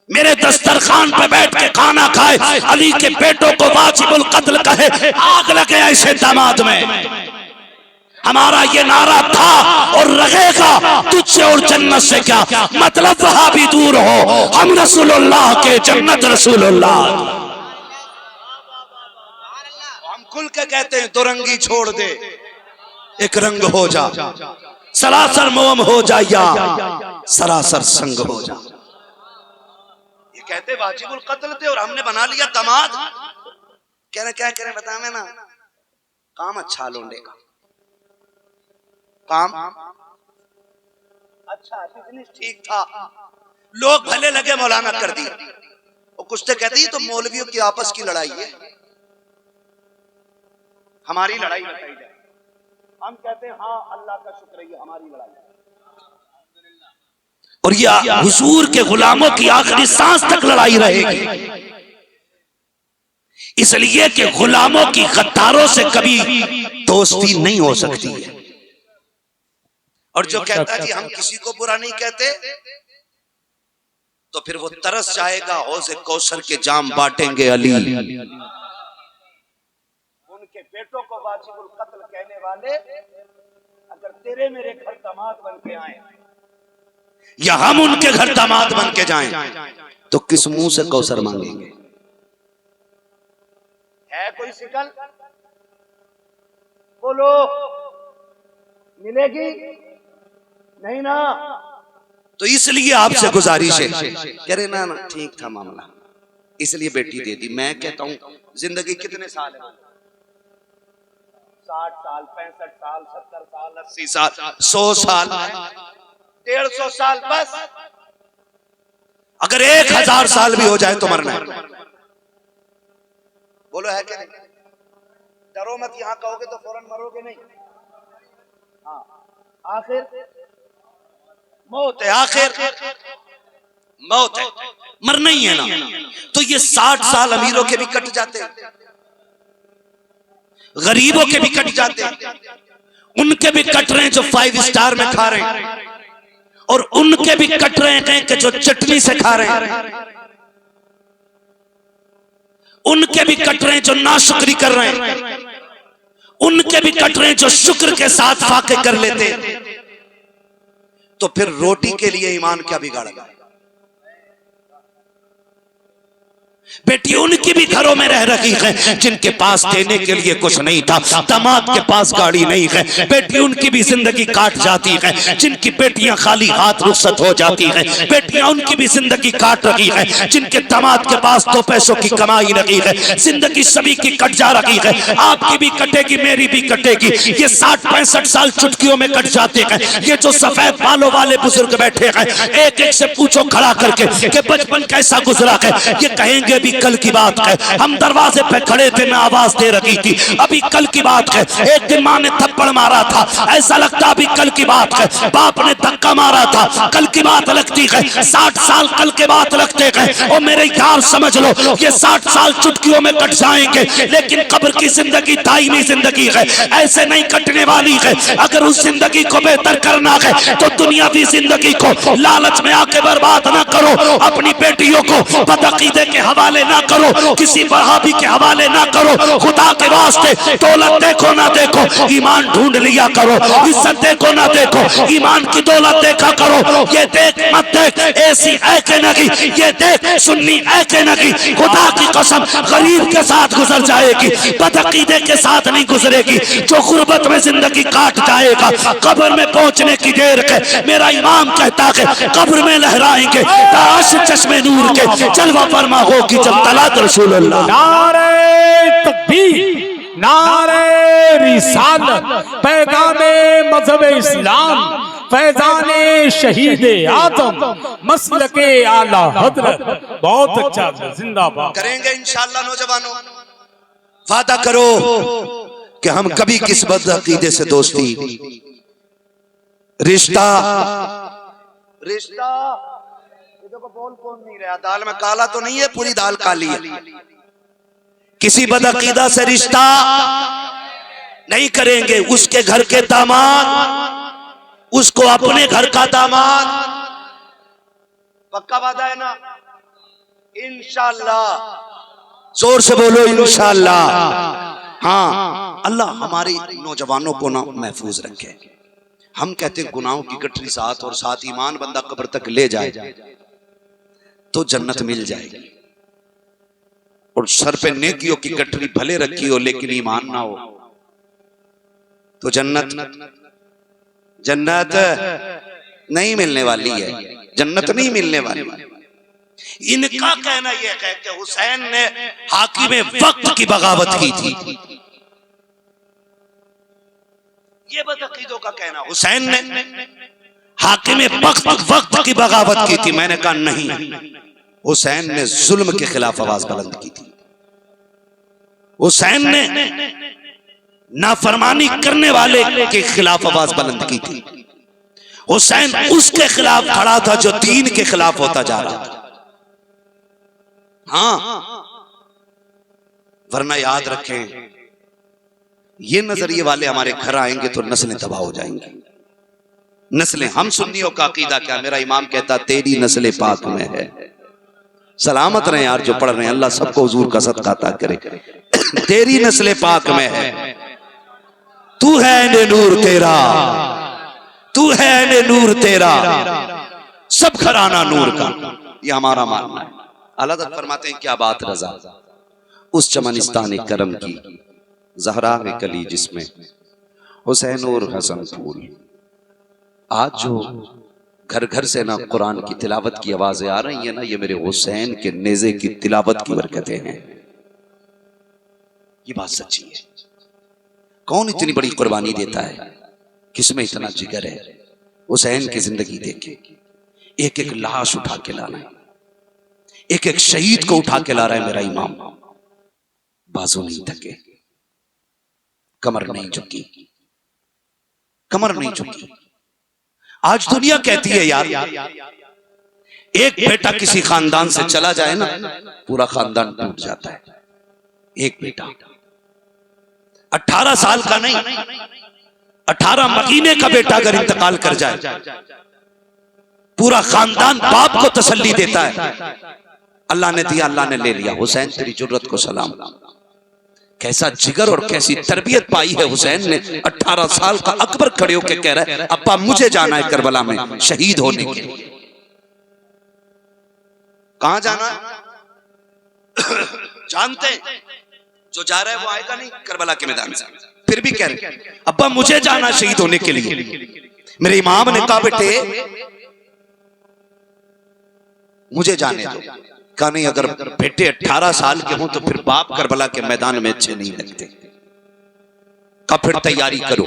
मेरे दस्तरखान पे बैठ के खाना खाए, अली के बेटों को वाजिबुल कत्ल कहे, आग लगे ऐसे दामाद में। हमारा ये नारा था और रहेगा, तुझसे और जन्नत से क्या मतलब, वहां भी दूर हो, हम रसूलुल्लाह के, जन्नत रसूलुल्लाह। हम खुल के कहते हैं दो रंगी छोड़ दे, एक रंग हो जा, सरासर मोम हो जा या सरासर संग हो जा। कहते वाजिबुल कत्ल थे और हमने बना लिया दामाद। कह रहे क्या करें बता, मैं ना काम अच्छा लोंडे का काम अच्छा, बिजनेस ठीक था, लोग भले लगे मौलाना कर दी। और कुछ तो कहते ही तो मौलवियों की आपस की लड़ाई है, हमारी लड़ाई बताई जाए। हम कहते हैं हाँ अल्लाह का शुक्र है हमारी लड़ाई, और ये हुजूर के गुलामों की आखिरी सांस तक लड़ाई रहेगी, इसलिए कि गुलामों की गद्दारों से कभी दोस्ती नहीं हो सकती है। और जो कहता जी हम किसी को बुरा नहीं कहते, तो फिर वो तरस जाएगा, हौज़े कौसर के जाम बांटेंगे अली। उनके बेटों को वाजिबुल कत्ल कहने वाले अगर तेरे मेरे घर दामाद बन के आए या हम उनके घर दामाद बन के जाएं, तो किस मुंह से कौसर मांगेंगे? है कोई शिकल? बोलो, मिलेगी नहीं ना? तो इसलिए आपसे गुजारिश है, कह रहे ना ठीक था मामला, इसलिए बेटी दे दी। मैं कहता हूं जिंदगी कितने साल है? 60 साल, 65 साल, 70 साल, 80 साल, 100 साल, 150 साल, बस। अगर 1000 साल भी हो जाए तो मरना है। बोलो है कि नहीं? डरो मत, यहां कहोगे तो फौरन मरोगे नहीं। हाँ, आखिर मौत है, आखिर मौत है, मरना ही है ना। तो ये 60 साल अमीरों के भी कट जाते हैं, गरीबों के भी कट जाते हैं, उनके भी कट रहे हैं जो 5 स्टार में खा रहे हैं, और उनके भी कट रहे हैं कि जो चटनी से खा रहे हैं, उनके भी कट रहे हैं जो नाशुक्री कर रहे हैं, उनके भी कट रहे हैं जो शुक्र के साथ फाके कर लेते हैं। तो फिर रोटी के लिए ईमान क्या बिगाड़ेगा? बेटी उनकी भी घरों में रह रही है जिनके पास देने के लिए कुछ नहीं था, दामाद के पास गाड़ी नहीं है, बेटी उनकी भी जिंदगी काट जाती है। जिनकी बेटियां खाली हाथ रुखसत हो जाती है, बेटियां उनकी भी जिंदगी काट रही है। जिनके दामाद के पास 2 पैसों की कमाई नहीं है, जिंदगी सभी की कट जा रही है। आपकी भी कटेगी, मेरी भी कटेगी। ये 60-65 साल चुटकियों में कट जाते हैं। ये जो सफेद बालों वाले बुजुर्ग बैठे हैं, एक एक से पूछो खड़ा करके कि बचपन कैसा गुजरा है, ये कहेंगे भी कल की बात है। हम दरवाजे पे खड़े थे, मैं आवाज दे रही थी, अभी कल की बात है। एक दिन माँ ने थप्पड़ मारा था, ऐसा लगता अभी कल की बात है। बाप ने धक्का मारा था, कल की बात लगती है। 60 साल कल के बात लगते हैं। और मेरे यार समझ लो, ये 60 साल चुटकियों में कट जाएंगे, लेकिन कब्र की जिंदगी दायमी जिंदगी है, ऐसे नहीं कटने वाली है। अगर उस जिंदगी को बेहतर करना है तो दुनियावी जिंदगी को लालच में आके बर्बाद ना करो। अपनी बेटियों को बदअकीदे के हवाले ना करो, किसी वहाबी के हवाले ना करो। खुदा के वास्ते दौलत देखो ना देखो, ईमान ढूंढ लिया करो। इज्जत देखो ना देखो, ईमान की दौलत देखा करो। ये देख मत देख ऐसी है कि नहीं, ये देख सुन्नी है कि नहीं। खुदा की कसम गरीब के साथ गुजर जाएगी, बदअकीदे के साथ नहीं गुजरेगी। जो गुर्बत में जिंदगी काट जाएगा, कब्र में पहुंचने की देर है। मेरा इमाम कहता है कब्र में लहराएंगे ताश चश्मे नूर के, जलवा फरमा होगी जब तलात रसूलुल्लाह। नारे तकबीर, नारे रिसालत, पैगामे मजहब इस्लाम, फैजाने शहीद आजम, मसलके आला हजरत। बहुत अच्छा, जिंदाबाद। करेंगे इंशाअल्लाह नौजवानों, वादा करो कि हम कभी किस बदअकीदे से दोस्ती, रिश्ता देखो बोल कौन नहीं रहा, दाल में काला तो नहीं है, पूरी दाल काली है। किसी बदअकीदा से रिश्ता नहीं करेंगे। उसके घर के दामाद, उसको अपने घर का दामाद, पक्का वादा है ना? इंशाअल्लाह, जोर से बोलो इंशाअल्लाह। हाँ, अल्लाह हमारे नौजवानों को ना महफूज रखे। हम कहते हैं गुनाहों की गठरी साथ और साथ ईमान बंदा कब्र तक ले जाए तो जन्नत मिल जाएगी। और सर पे नेकियों की गठरी भले रखी हो लेकिन ईमान ना हो तो जन्नत नहीं मिलने वाली है, जन्नत नहीं मिलने वाली। इनका कहना यह है कि हुसैन ने हाकिम वक्त की बगावत की थी। ये बदअकीदों का कहना, हुसैन ने हाकिम वक्त की बगावत की थी। मैंने कहा नहीं, हुसैन ने जुल्म के खिलाफ आवाज बुलंद की थी। हुसैन ने नाफरमानी करने वाले के खिलाफ आवाज बुलंद की थी। हुसैन उसके खिलाफ खड़ा था जो दीन के खिलाफ होता जा रहा था। हाँ, वरना याद रखें, ये नजरिए वाले हमारे घर आएंगे तो नस्लें तबाह हो जाएंगी। नस्लें, हम सुन्नियों का अकीदा क्या, मेरा इमाम कहता तेरी नस्लें पाक में है। सलामत रहे यार जो पढ़ रहे हैं, अल्लाह सबको हुजूर का सदका अता करे। तेरी नस्लें पाक में है, तू है ने नूर तेरा, तू है ने नूर तेरा, सब घराना नूर का। ये हमारा मानना है। अल्लाह तआला फरमाते हैं क्या बात रजा उस चमनिस्तान करम की, ज़हरा में कली जिसमें हुसैन और हसन फूल। आज जो घर घर से ना कुरान की तिलावत की आवाजें आ रही है ना, ये मेरे हुसैन के नेज़े की तिलावत की बरकतें हैं। ये बात सच्ची है। कौन इतनी बड़ी कुर्बानी देता है, किसमें इतना जिगर है। हुसैन की जिंदगी देखे, एक एक लाश उठा के ला रहा है, एक एक शहीद को उठा के ला रहा है मेरा इमाम। बाजू नहीं थके, कमर नहीं झुकी, कमर नहीं झुकी। आज दुनिया कहती है यार, एक बेटा किसी खानदान से चला जाए ना, पूरा खानदान टूट जाता है। एक बेटा 18 साल का नहीं, 18 महीने का बेटा अगर इंतकाल कर जाए, पूरा खानदान बाप को तसल्ली देता है, अल्लाह ने दिया, अल्लाह ने ले लिया। हुसैन तेरी जुर्रत को सलाम। कैसा जिगर और कैसी तरबियत पाई है हुसैन ने। 18 साल का अकबर खड़े होकर कह रहा है अब्बा मुझे जाना है करबला में शहीद होने के लिए। कहां जाना है? जानते हैं जो जा रहा है वो आएगा नहीं करबला के मैदान से, फिर भी कह रहे अब्बा मुझे जाना शहीद होने के लिए। मेरे इमाम ने कहा बेटे मुझे जाने दो। कहा नहीं, अगर बेटे 18 साल के हों तो फिर बाप करबला के मैदान में अच्छे नहीं लगते। कहा फिर तैयारी करो।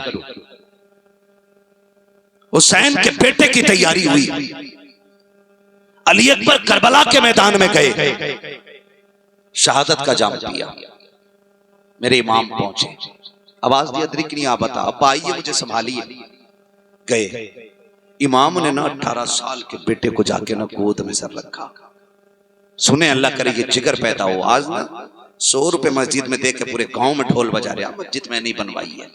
हुसैन के बेटे की तैयारी हुई। अली अकबर करबला के मैदान में गए, शहादत का जाम पिया। मेरे इमाम पहुंचे, आवाज दी अदरिक नहीं, आप बता अब्बा आइए मुझे संभालिए। गए, इमाम ने ना 18 साल के बेटे को जाके ना गोद में सर रखा। सुने अल्लाह करे ये जिगर पैदा हो। आज ना 100 रुपए मस्जिद में दे के पूरे गांव में ढोल बजा रहे, मस्जिद में नहीं बनवाई है।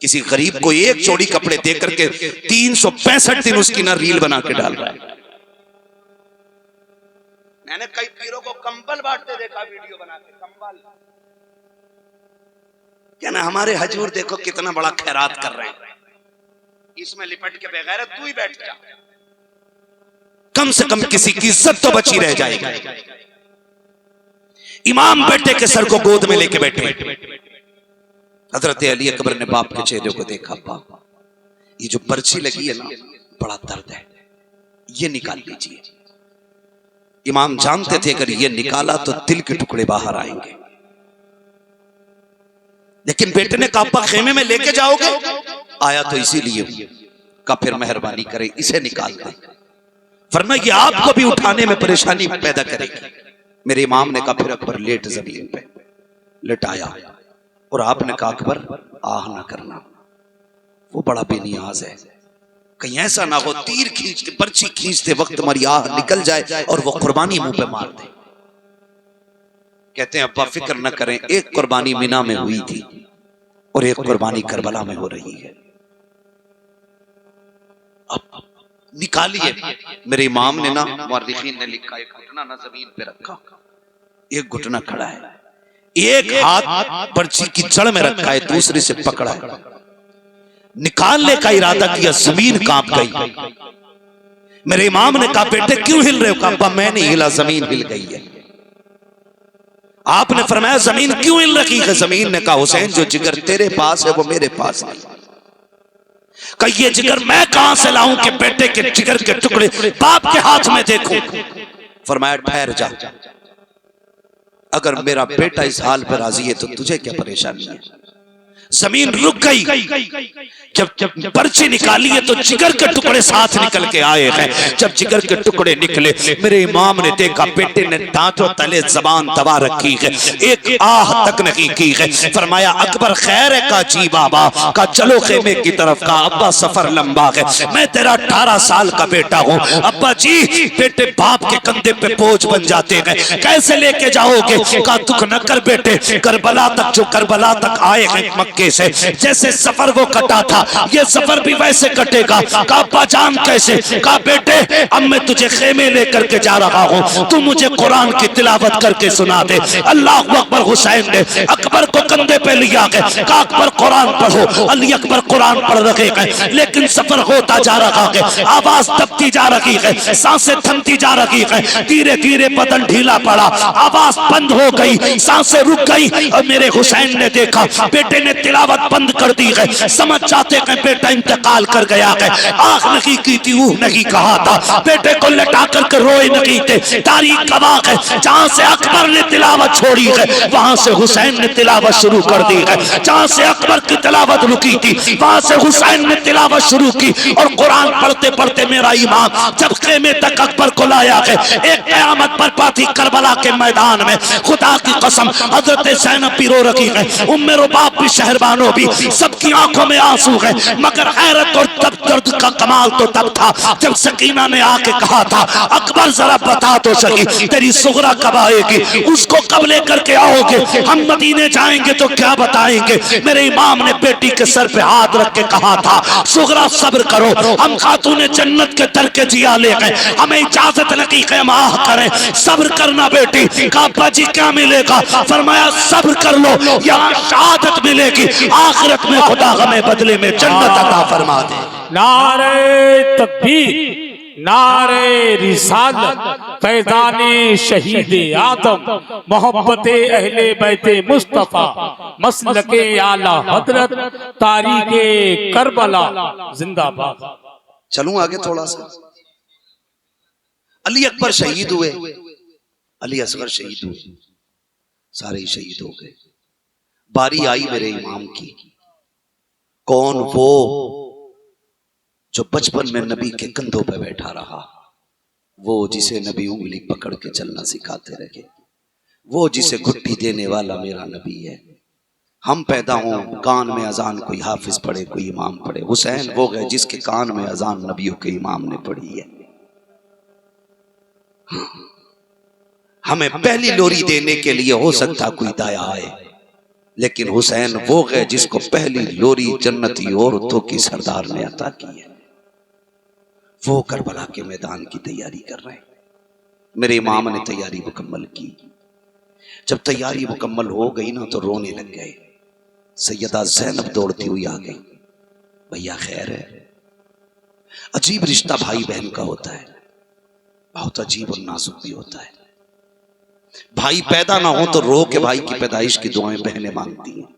किसी गरीब को एक जोड़ी कपड़े दे करके 365 दिन उसकी ना रील बना के डाल रहा है। मैंने कई पीरों को कंबल बांटते देखा, वीडियो बना के कंबल। क्या ना हमारे हजूर देखो कितना बड़ा खैरात कर रहे हैं, इसमें लिपट के बगैर तू ही बैठ जा, कम से कम किसी की इज्जत तो बची रह जाएगी। इमाम बेटे के सर को गोद में लेके बैठे। हजरत अली अकबर ने बाप के चेहरे को देखा, बाप ये जो पर्ची लगी है ना बड़ा दर्द है, ये निकाल लीजिए। इमाम जानते थे अगर ये निकाला तो दिल के टुकड़े बाहर आएंगे, लेकिन बेटे ने कहा अब्बा खेमे में लेके जाओगे? आया तो इसीलिए। का फिर मेहरबानी करे इसे निकाल दे, वरना ये आपको भी उठाने में परेशानी पैदा करेगी। मेरे इमाम ने कहा फिर अकबर लेट जमीन पे लेटाया और आपने कहा अकबर आह ना करना, वो बड़ा बेनियाज है, कहीं ऐसा ना हो तीर खींचते पर्ची खींचते वक्त तुम्हारी आह निकल जाए और वो कुर्बानी मुंह पे मार दे। कहते हैं अब्बा फिक्र न करें, एक कुर्बानी मिना में हुई थी और एक कुर्बानी करबला में हो रही है, अब निकालिए। मेरे इमाम ने ना, मुअर्रिखीन ने लिखा, एक घुटना ना जमीन पे रखा, एक घुटना खड़ा है, एक हाथ पर्ची की जड़ में रखा है, दूसरे से पकड़ा है। निकालने का इरादा किया, जमीन कांप गई। मेरे इमाम ने कहा बेटे क्यों हिल रहे हो? कहा मैं नहीं हिला, जमीन हिल गई है। आपने फरमाया जमीन क्यों हिल रही है? जमीन ने कहा हुसैन जो जिगर तेरे पास है वो मेरे पास नहीं। कहा ये जिगर मैं कहां से लाऊं कि बेटे के जिगर के टुकड़े बाप के हाथ में देखूं? फरमाया ठहर जा, अगर मेरा बेटा इस हाल पर राजी है तो तुझे क्या परेशानी है? जमीन रुक गई। जब पर्ची निकाली है तो जिगर के टुकड़े साथ निकल के आए हैं। जब जिगर के टुकड़े निकले, मेरे इमाम ने देखा बेटे ने दांतों तले जबान दबा रखी है, एक आह तक नहीं की है। फरमाया अकबर खैर है? का जी बाबा। का चलो खेमे की तरफ। का अब्बा सफर लंबा है, मैं तेरा 18 साल का बेटा हूँ। अब्बा जी बेटे बाप के कंधे पे बोझ बन जाते हैं, कैसे लेके जाओगे? का दुख न कर बेटे, करबला तक जो करबला तक आए हैं मक्के से, जैसे सफर वो कटा था ये सफर भी वैसे कटेगा। का जान कैसे? का बेटे अब मैं तुझे खेमे लेकर के जा रहा हूँ, तू मुझे कुरान की तिलावत करके सुना दे। अल्लाह अकबर। हुसैन ने अकबर को कंधे पे लिया है, का अकबर कुरान पढ़ो। अली अकबर कुरान पढ़ रहे हैं, लेकिन सफर होता जा रहा है, आवाज दबती जा रही है, सांसें थमती जा रही है, धीरे धीरे बदन ढीला पड़ा, आवाज बंद हो गई, सांसें रुक गई। और मेरे हुसैन ने देखा बेटे ने तिलावत बंद कर दी है, समझ जाते हैं बेटा इंतकाल कर गया है। आंख नहीं की थी, ऊह नहीं कहा था, बेटे को लटा करके रोए नहीं थे। तारीख गवाह है, जहां से अकबर ने तिलावत छोड़ी है वहां से हुसैन ने तिलावत शुरू कर दी है। जहां से अकबर की तिलावत रुकी थी वहां से हुसैन ने तिलावत शुरू की। और कुरान पढ़ते पढ़ते मेरा इमाम जब खेमे तक अकबर को लाया है, एक कयामत बर्पा थी करबला के मैदान में। खुदा की कसम हजरत ज़ैनब भी रो रही है, उम्मे रुबाब भी, शहरबानो भी, सबकी आंखों में आंसू है। मगर हैरत और तब दर्द का कमाल तो तब था जब सकीना ने आके कहा था अकबर जरा बता तो सही तेरी सुगरा कब आएगी, उसको कब लेकर के आओगे? हम मदीने जाएंगे तो क्या बताएंगे? मेरे इमाम ने बेटी के सर पे हाथ रख के कहा था सुगरा सब्र करो, हम खातूने जन्नत के दर के जिया ले गए, हमें इजाजत नहीं कि हम आह करें, सब्र करना बेटी। का अब्बा जी क्या मिलेगा? फरमाया सब्र कर लो, यहाँ शहादत मिलेगी, आखिरत में खुदा हमें बदले में जन्नत अता फरमा दे। नारे तकबीर, नारे रिसालत फैजाने शहीद आदम मोहब्बते अहले बैते मुस्तफा मसलके आला हजरत तारीखे करबला जिंदाबाद। चलूं आगे थोड़ा सा। अली अकबर शहीद हुए, अली असगर शहीद हुए, सारे ही शहीद हो गए। बारी आई मेरे इमाम की। कौन वो जो बचपन में नबी के कंधों पे बैठा रहा, वो जिसे नबी उंगली पकड़ के चलना सिखाते रहे, वो जिसे घुट्टी देने वाला मेरा नबी है। हम पैदा हों कान में अजान कोई हाफिज पढ़े कोई इमाम पढ़े, हुसैन वो है जिसके कान में अजान नबियों के इमाम ने पढ़ी है। हमें पहली लोरी देने के लिए हो सकता कोई दाया आए, लेकिन हुसैन वो है जिसको पहली लोरी जन्नती औरतों की सरदार ने अता की है। वो करबला के मैदान की तैयारी कर रहे हैं। मेरे इमाम ने तैयारी मुकम्मल की। जब तैयारी मुकम्मल हो गई ना तो रोने लग गए। सैयदा ज़ैनब दौड़ती हुई आ गई, भैया खैर है। अजीब रिश्ता भाई बहन का होता है, बहुत अजीब और नाजुक भी होता है। भाई पैदा ना हो तो रो के भाई की पैदाइश की दुआएं बहनें मांगती हैं।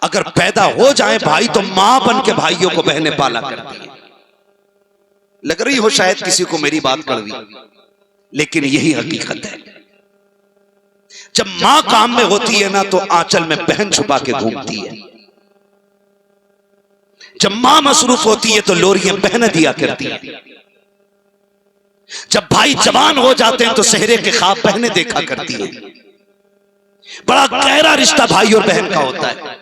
अगर पैदा हो जाए भाई तो मां बन के भाइयों को बहनें पाला करती हैं। लग रही हो शायद किसी को मेरी बात कड़वी, लेकिन यही हकीकत है। जब मां काम में होती है ना तो आंचल में बहन छुपा के घूमती है। जब मां मसरूफ होती है तो लोरियां बहन दिया करती हैं। जब भाई जवान हो जाते हैं तो सेहरे के ख्वाब बहनें देखा करती हैं। बड़ा गहरा रिश्ता भाई और बहन का होता है।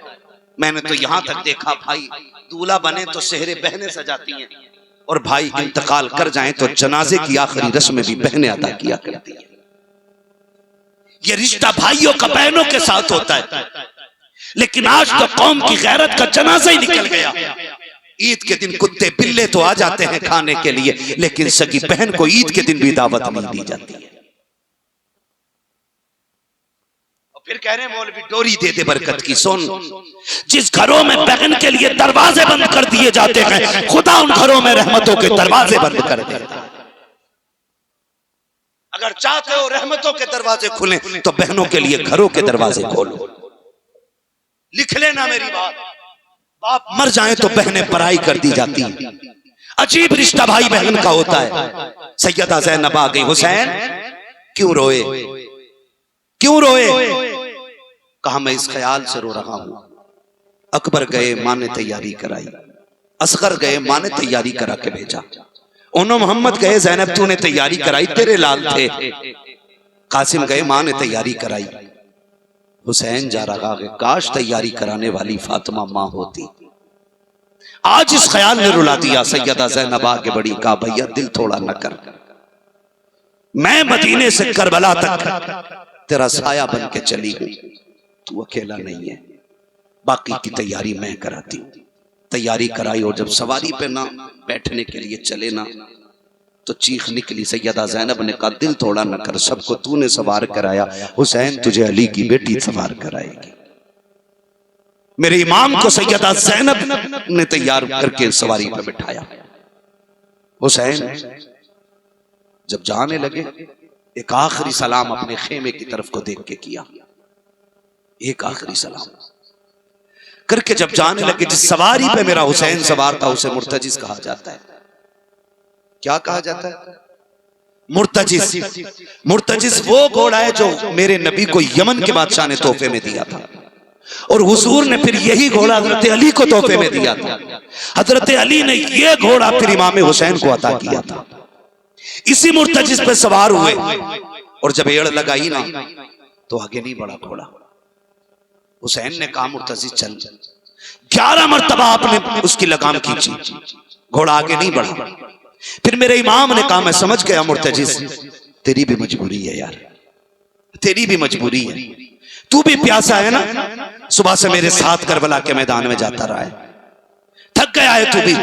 मैंने तो यहां तक देखा भाई दूल्हा बने तो सेहरे बहनें सजाती हैं, और भाई इंतकाल कर जाएं तो जनाजे की आखिरी रस्म में भी बहनें अदा किया करती हैं। यह रिश्ता भाइयों का बहनों के साथ होता है। लेकिन आज तो कौम की गैरत का जनाजा ही निकल गया। ईद के दिन कुत्ते बिल्ले तो आ जाते हैं खाने के लिए, लेकिन सगी बहन को ईद के दिन भी दावत नहीं दी जाती है। और फिर कह रहे हैं मौलवी डोरी दे दे बरकत की। सुन, जिस घरों में बहन के लिए दरवाजे बंद कर दिए जाते हैं, खुदा उन घरों में रहमतों के दरवाजे बंद कर देता है। अगर चाहते हो रहमतों के दरवाजे खुले तो बहनों के लिए घरों के दरवाजे खोलो। लिख लेना मेरी बात। बाप मर जाए तो बहनें पराई कर दी जाती हैं। अजीब रिश्ता भाई बहन का होता है। सैयदा ज़ैनब आ गई। हुसैन क्यों रोए, क्यों रोए? कहा मैं इस ख्याल से रो रहा हूं। अकबर गए, मां ने तैयारी कराई। असगर गए, मां ने तैयारी करा के भेजा। ओनो मोहम्मद गए, ज़ैनब तूने तैयारी कराई, तेरे लाल थे। कासिम गए, मां ने तैयारी कराई। हुसैन जा रहा है, काश तैयारी कराने वाली फातिमा मां होती। आज इस ख्याल ने रुला दिया। सैयदा ज़ैनब आगे बढ़ी, कहा भैया दिल थोड़ा न कर, मैं मदीने से करबला तक तेरा साया बन के चली हूं, तू अकेला नहीं है, बाकी की तैयारी मैं कराती हूं। तैयारी कराई और जब सवारी पे ना बैठने के लिए चले ना तो चीख निकली। सैयदा ज़ैनब ने कहा दिल थोड़ा न कर, सबको तूने सवार कराया, हुसैन तुझे अली की बेटी सवार कराएगी। मेरे इमाम को सैयदा ज़ैनब ने तैयार करके सवारी पे बिठाया। हुसैन जब जाने लगे एक आखिरी सलाम अपने खेमे की तरफ को देख के किया। एक आखिरी सलाम करके जब जाने लगे, जिस सवारी पे मेरा हुसैन सवार था उसे मुर्तजिस कहा जाता है। क्या कहा जाता है? मुर्तजिस। मुर्तजिस वो घोड़ा है जो मेरे नबी को यमन के बादशाह ने तोहफे में दिया था, और हुजूर ने फिर यही घोड़ा हजरत अली को तोहफे में दिया था। हजरत अली ने यह घोड़ा फिर इमाम हुसैन को अता किया था। इसी मुर्तजिस पे सवार हुए, और जब एड़ लगाई ना तो आगे नहीं बढ़ा घोड़ा। हुसैन ने कहा मुर्तजिस चल। 11 मरतबा आपने उसकी लगाम खींची, घोड़ा आगे नहीं बढ़ा। फिर मेरे इमाम ने कहा मैं समझ गया मुर्तजिस, तेरी भी मजबूरी है यार, तेरी भी मजबूरी है, तू भी प्यासा है ना, सुबह से मेरे साथ करबला के मैदान में जाता रहा है, थक गया है तू भी,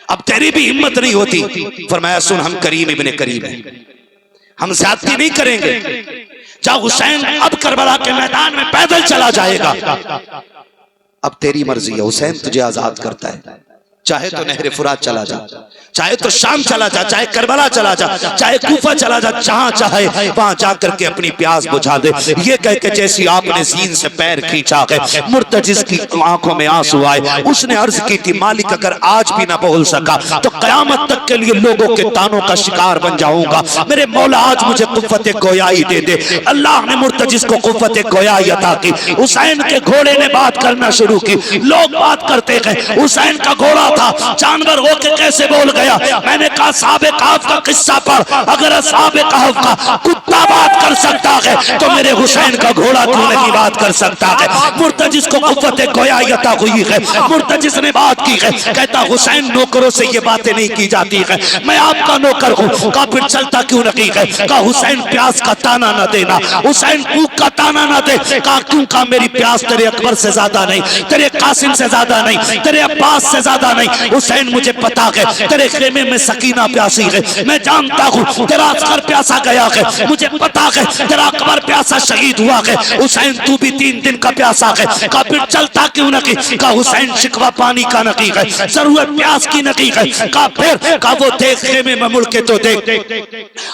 अब तेरी भी हिम्मत नहीं होती। फरमाया सुन, हम करीम इब्ने करीम हैं, हम ज्यादती नहीं करेंगे। जा हुसैन अब करबला के मैदान में पैदल चला जाएगा, अब तेरी मर्जी है, हुसैन तुझे आजाद करता है। चाहे तो नहर फुरात चला जा, चाहे तो शाम चला जा, चाहे करबला चला जा, चाहे कूफा चला जा, जहां चाहे वहां जाकर के अपनी प्यास बुझा दे। ये कह के जैसी आपने जीन से पैर खींचा है, मुर्तजिज की आंखों में आंसू आए। उसने अर्ज की थी, मालिक अगर आज भी ना बोल सका तो कयामत तक के लिए लोगों के तानों का शिकार बन जाऊंगा। मेरे मौला आज मुझे कुव्वत गोयाई दे दे। अल्लाह ने मुर्तजिज को कुव्वत गोयाई अता की। हुसैन के घोड़े ने बात करना शुरू की। लोग बात करते गए, हुसैन का घोड़ा था, जानवर होके कैसे बोल गया। मैंने कहा साहबे कहफ का किस्सा पढ़, अगर साहबे कहफ का कुत्ता बात कर सकता है तो मेरे हुसैन का घोड़ा क्यों नहीं बात कर सकता है। मुर्तजिज को कुव्वत गोयाई अता हुई है। मुर्तजिज ने बात की है, कहता हुसैन नौकरों से ये बातें नहीं की जाती है, मैं आपका नौकर हूँ। कहा फिर चलता क्यों नहीं है। कहा हुसैन प्यास का ताना न देना, हुसैन भूख का ताना न दे। कहा क्यों। कहा मेरी प्यास तेरे अकबर से ज्यादा नहीं, तेरे कासिम से ज्यादा नहीं, तेरे अब्बास से ज्यादा नहीं। हुसैन मुझे पता है तेरे खेमे में सकीना प्यासी है, मैं जानता हूँ तेरा अस्कर प्यासा गया है, मुझे पता है तेरा अकबर प्यासा शहीद हुआ है। हुसैन तू भी 3 दिन का प्यासा है। कहा फिर चलता क्यों नहीं। कहा हुसैन शिकवा पानी का नहीं है, जरूरत प्यास की नहीं है। कहा फिर। कहा वो देख खेमे में मुड़ के तो देख,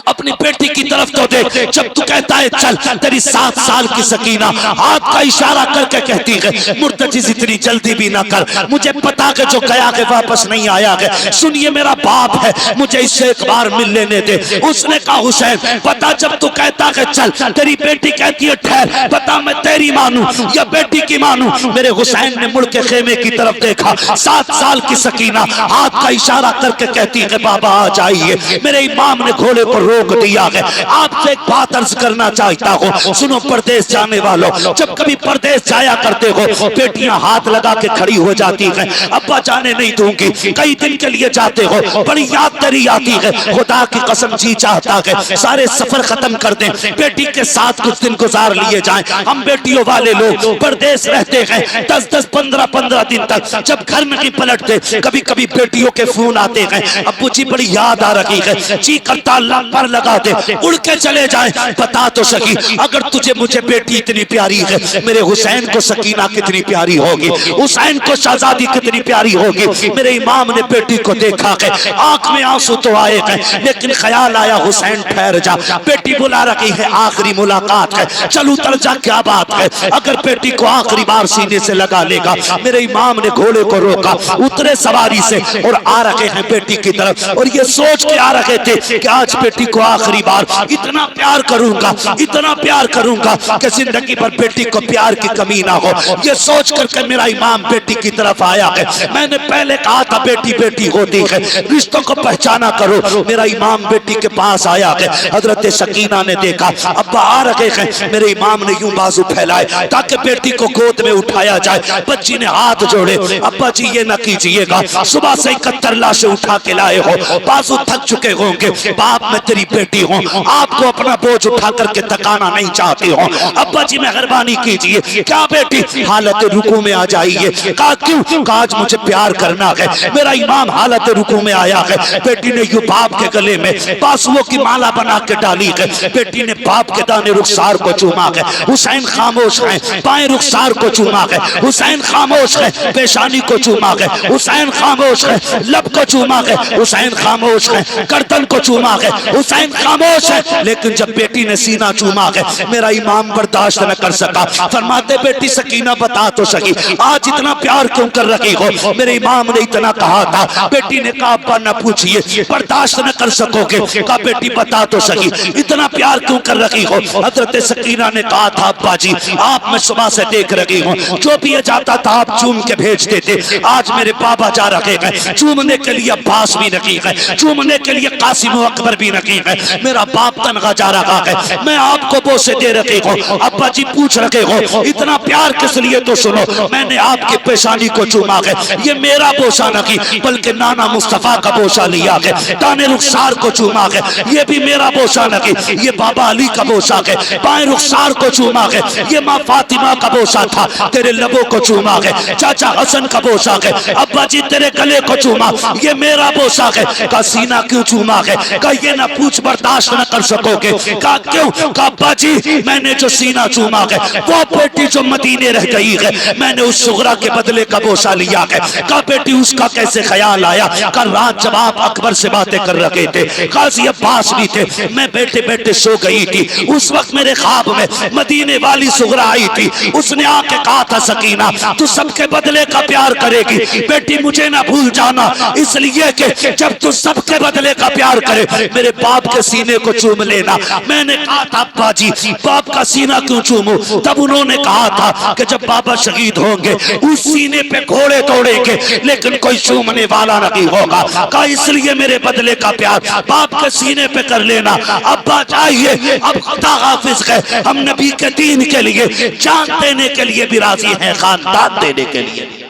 अपनी बेटी की तरफ तो देख। जब तू कहता है चल, तेरी 7 साल की सकीना हाथ का इशारा करके कहती है मुर्तजिज इतनी जल्दी भी ना कर, मुझे पता है जो गया है वापस नहीं आया है। सुनिए मेरा बाप है, मुझे इससे एक बार मिल लेने दे। उसने कहा हुसैन पता जब तू कहता है चल, तेरी बेटी कहती है ठहर, पता मैं तेरी मानू या बेटी की मानू। मेरे हुसैन ने मुड़ के खेमे की तरफ देखा, 7 साल की सकीना हाथ का इशारा करके कहती है बाबा आ जाइए। मेरे इमाम ने घोड़े पर रोक दिया है। आपसे एक बात अर्ज करना चाहता हूँ, सुनो परदेश जाने वालों, जब कभी परदेश जाया करते हो बेटियां हाथ लगा के खड़ी हो जाती हैं, अब्बा जाने नहीं दूंगी। कई दिन के लिए जाते हो, बड़ी याद तेरी आती है, खुदा की कसम जी चाहता है सारे सफर खत्म कर दें, बेटी के साथ कुछ दिन गुजार लिए जाएं। हम बेटियों वाले लोग परदेश रहते हैं 10-10, 15-15 दिन तक, जब घर नहीं पलटते कभी कभी बेटियों के फोन आते हैं, अब्बू जी बड़ी याद आ रही है, जी करता अल्लाह पर लगा दे, उड़ के चले जाएं। बता तो सही अगर तुझे मुझे बेटी इतनी प्यारी है, मेरे हुसैन को सकीना कितनी प्यारी होगी, हुसैन को शहजादी कितनी प्यारी होगी। मेरे इमाम ने बेटी को देखा है, आंख में आंसू तो आए हैं, लेकिन ख्याल आया हुसैन ठहर जा, बेटी बुला रही है, आखिरी मुलाकात है, चल उतर जा, क्या बात है। अगर बेटी को आखिरी बार सीने से लगा लेगा। मेरे इमाम ने घोड़े को रोका, उतरे सवारी से और आ रहे हैं बेटी की तरफ, और ये सोच के आ रहे थे कि आज बेटी को आखिरी बार इतना प्यार करूंगा, इतना प्यार करूंगा कि जिंदगी भर बेटी को प्यार की कमी ना हो। ये सोच करके मेरा इमाम बेटी की तरफ आया है। मैंने पहले कहा था बेटी बेटी होती है, रिश्तों को पहचाना करो। मेरा इमाम बेटी के पास आया है, हजरत सकीना ने देखा अब्बा आ रहे हैं, मेरे इमाम ने यूं बाजू फैलाए ताकि बेटी को गोद में उठाया जाए। बच्ची ने हाथ जोड़े, अब्बा जी ये न कीजिएगा, सुबह से 71 लाशें उठा के लाए हो, बाजू थक चुके होंगे, बाप मैं तेरी बेटी हूँ, आपको अपना बोझ उठा करके थकाना नहीं चाहती हूँ, अब्बा जी मेहरबानी कीजिए। क्या बेटी हालत रुकू में आ जाइए। कहा क्यों। कहा आज मुझे प्यार करना है। मेरा इमाम हालत रुकू में आया है। बेटी ने यूं बाप के गले में बासुओं की माला बना के डाली है, बेटी ने बाप के दाने रुखसार को चूमा है। हुसैन खामोश है, बाएं रुखसार को चूमा है, हुसैन खामोश है, पेशानी को चूमा है, हुसैन खामोश है, लब को चूमा है, हुसैन खामोश है, गर्दन को चूमा है, हुसैन खामोश है। लेकिन जब बेटी ने सीना चूमा है, मेरा इमाम बर्दाश्त न कर सका। फरमाते बेटी सकीना बता तो सही आज इतना प्यार क्यों कर रही हो। मेरे इमाम ने इतना कहा था। बेटी ने कहा अब्बा न पूछिए, बर्दाश्त न कर सकोगे। कहा बेटी बता तो सही इतना प्यार क्यों कर रही हो। हजरत सकीना ने कहा था अब्बा जी आप मैं सुबह से देख रही हूँ, जो भी ये जाता था आप चूम के भेज देते। आज मेरे बाबा जा रहे हैं, चूमने के लिए अब्बास भी नहीं है, चूमने के लिए कासिम व अकबर भी नहीं है, मेरा बाप तनखा जा रहा है, मैं आपको बोसे दे रही हूँ। अब्बा जी पूछ रहे हो इतना प्यार किस लिए, तो सुनो मैंने आपकी पेशानी को चूमा है, ये मेरा बोसा नहीं बल्कि नाना मुस्तफा का बोसा लिया है। दाने रुखसार को चूमा है, ये भी मेरा बोसा नहीं लगी, ये बाबा अली का पोशाक है। बाएं रुखसार को चूमा है, ये माँ फातिमा का पोशाक था, तेरे लबों को चूमा है। चाचा हसन का पोशाक है, अब्बा जी तेरे गले को चूमा, ये मेरा पोशाक है। का सीना क्यों चूमा है? का ये ना पूछ बर्दाश्त न कर सकोगे? का क्यों? का अब्बा जी मैंने जो सीना चूमा है वो बेटी जो मदीने रह गई है, मैंने उस सुगरा के बदले का बोसा लिया है। का बेटी उसका कैसे ख्याल आया? कल रात जब आप अकबर से बातें कर रहे थे, काजी अब्बास भी थे, मैं बैठे बैठे सो गई थी, उस वक्त मेरे ख्वाब में मदीने वाली सुगरा आई थी। उसने आके कहा था सकीना तू सबके बदले का प्यार करेगी बेटी, मुझे ना भूल जाना, इसलिए कि जब तू सबके बदले का प्यार करे मेरे बाप के सीने को चूम लेना। मैंने कहा था अब्बा जी बाप का सीना क्यों चूमूं? तब उन्होंने कहा था कि जब बाबा शहीद होंगे उस सीने पे घोड़े तोड़ेंगे लेकिन कोई चूमने वाला नहीं होगा। कहा इसलिए मेरे बदले का प्यार बाप के सीने पे कर लेना। अब्बा चाहिए अब खुदा हाफिज है, हम नबी के दीन के लिए जान देने के लिए भी राजी हैं, खानदान देने के लिए।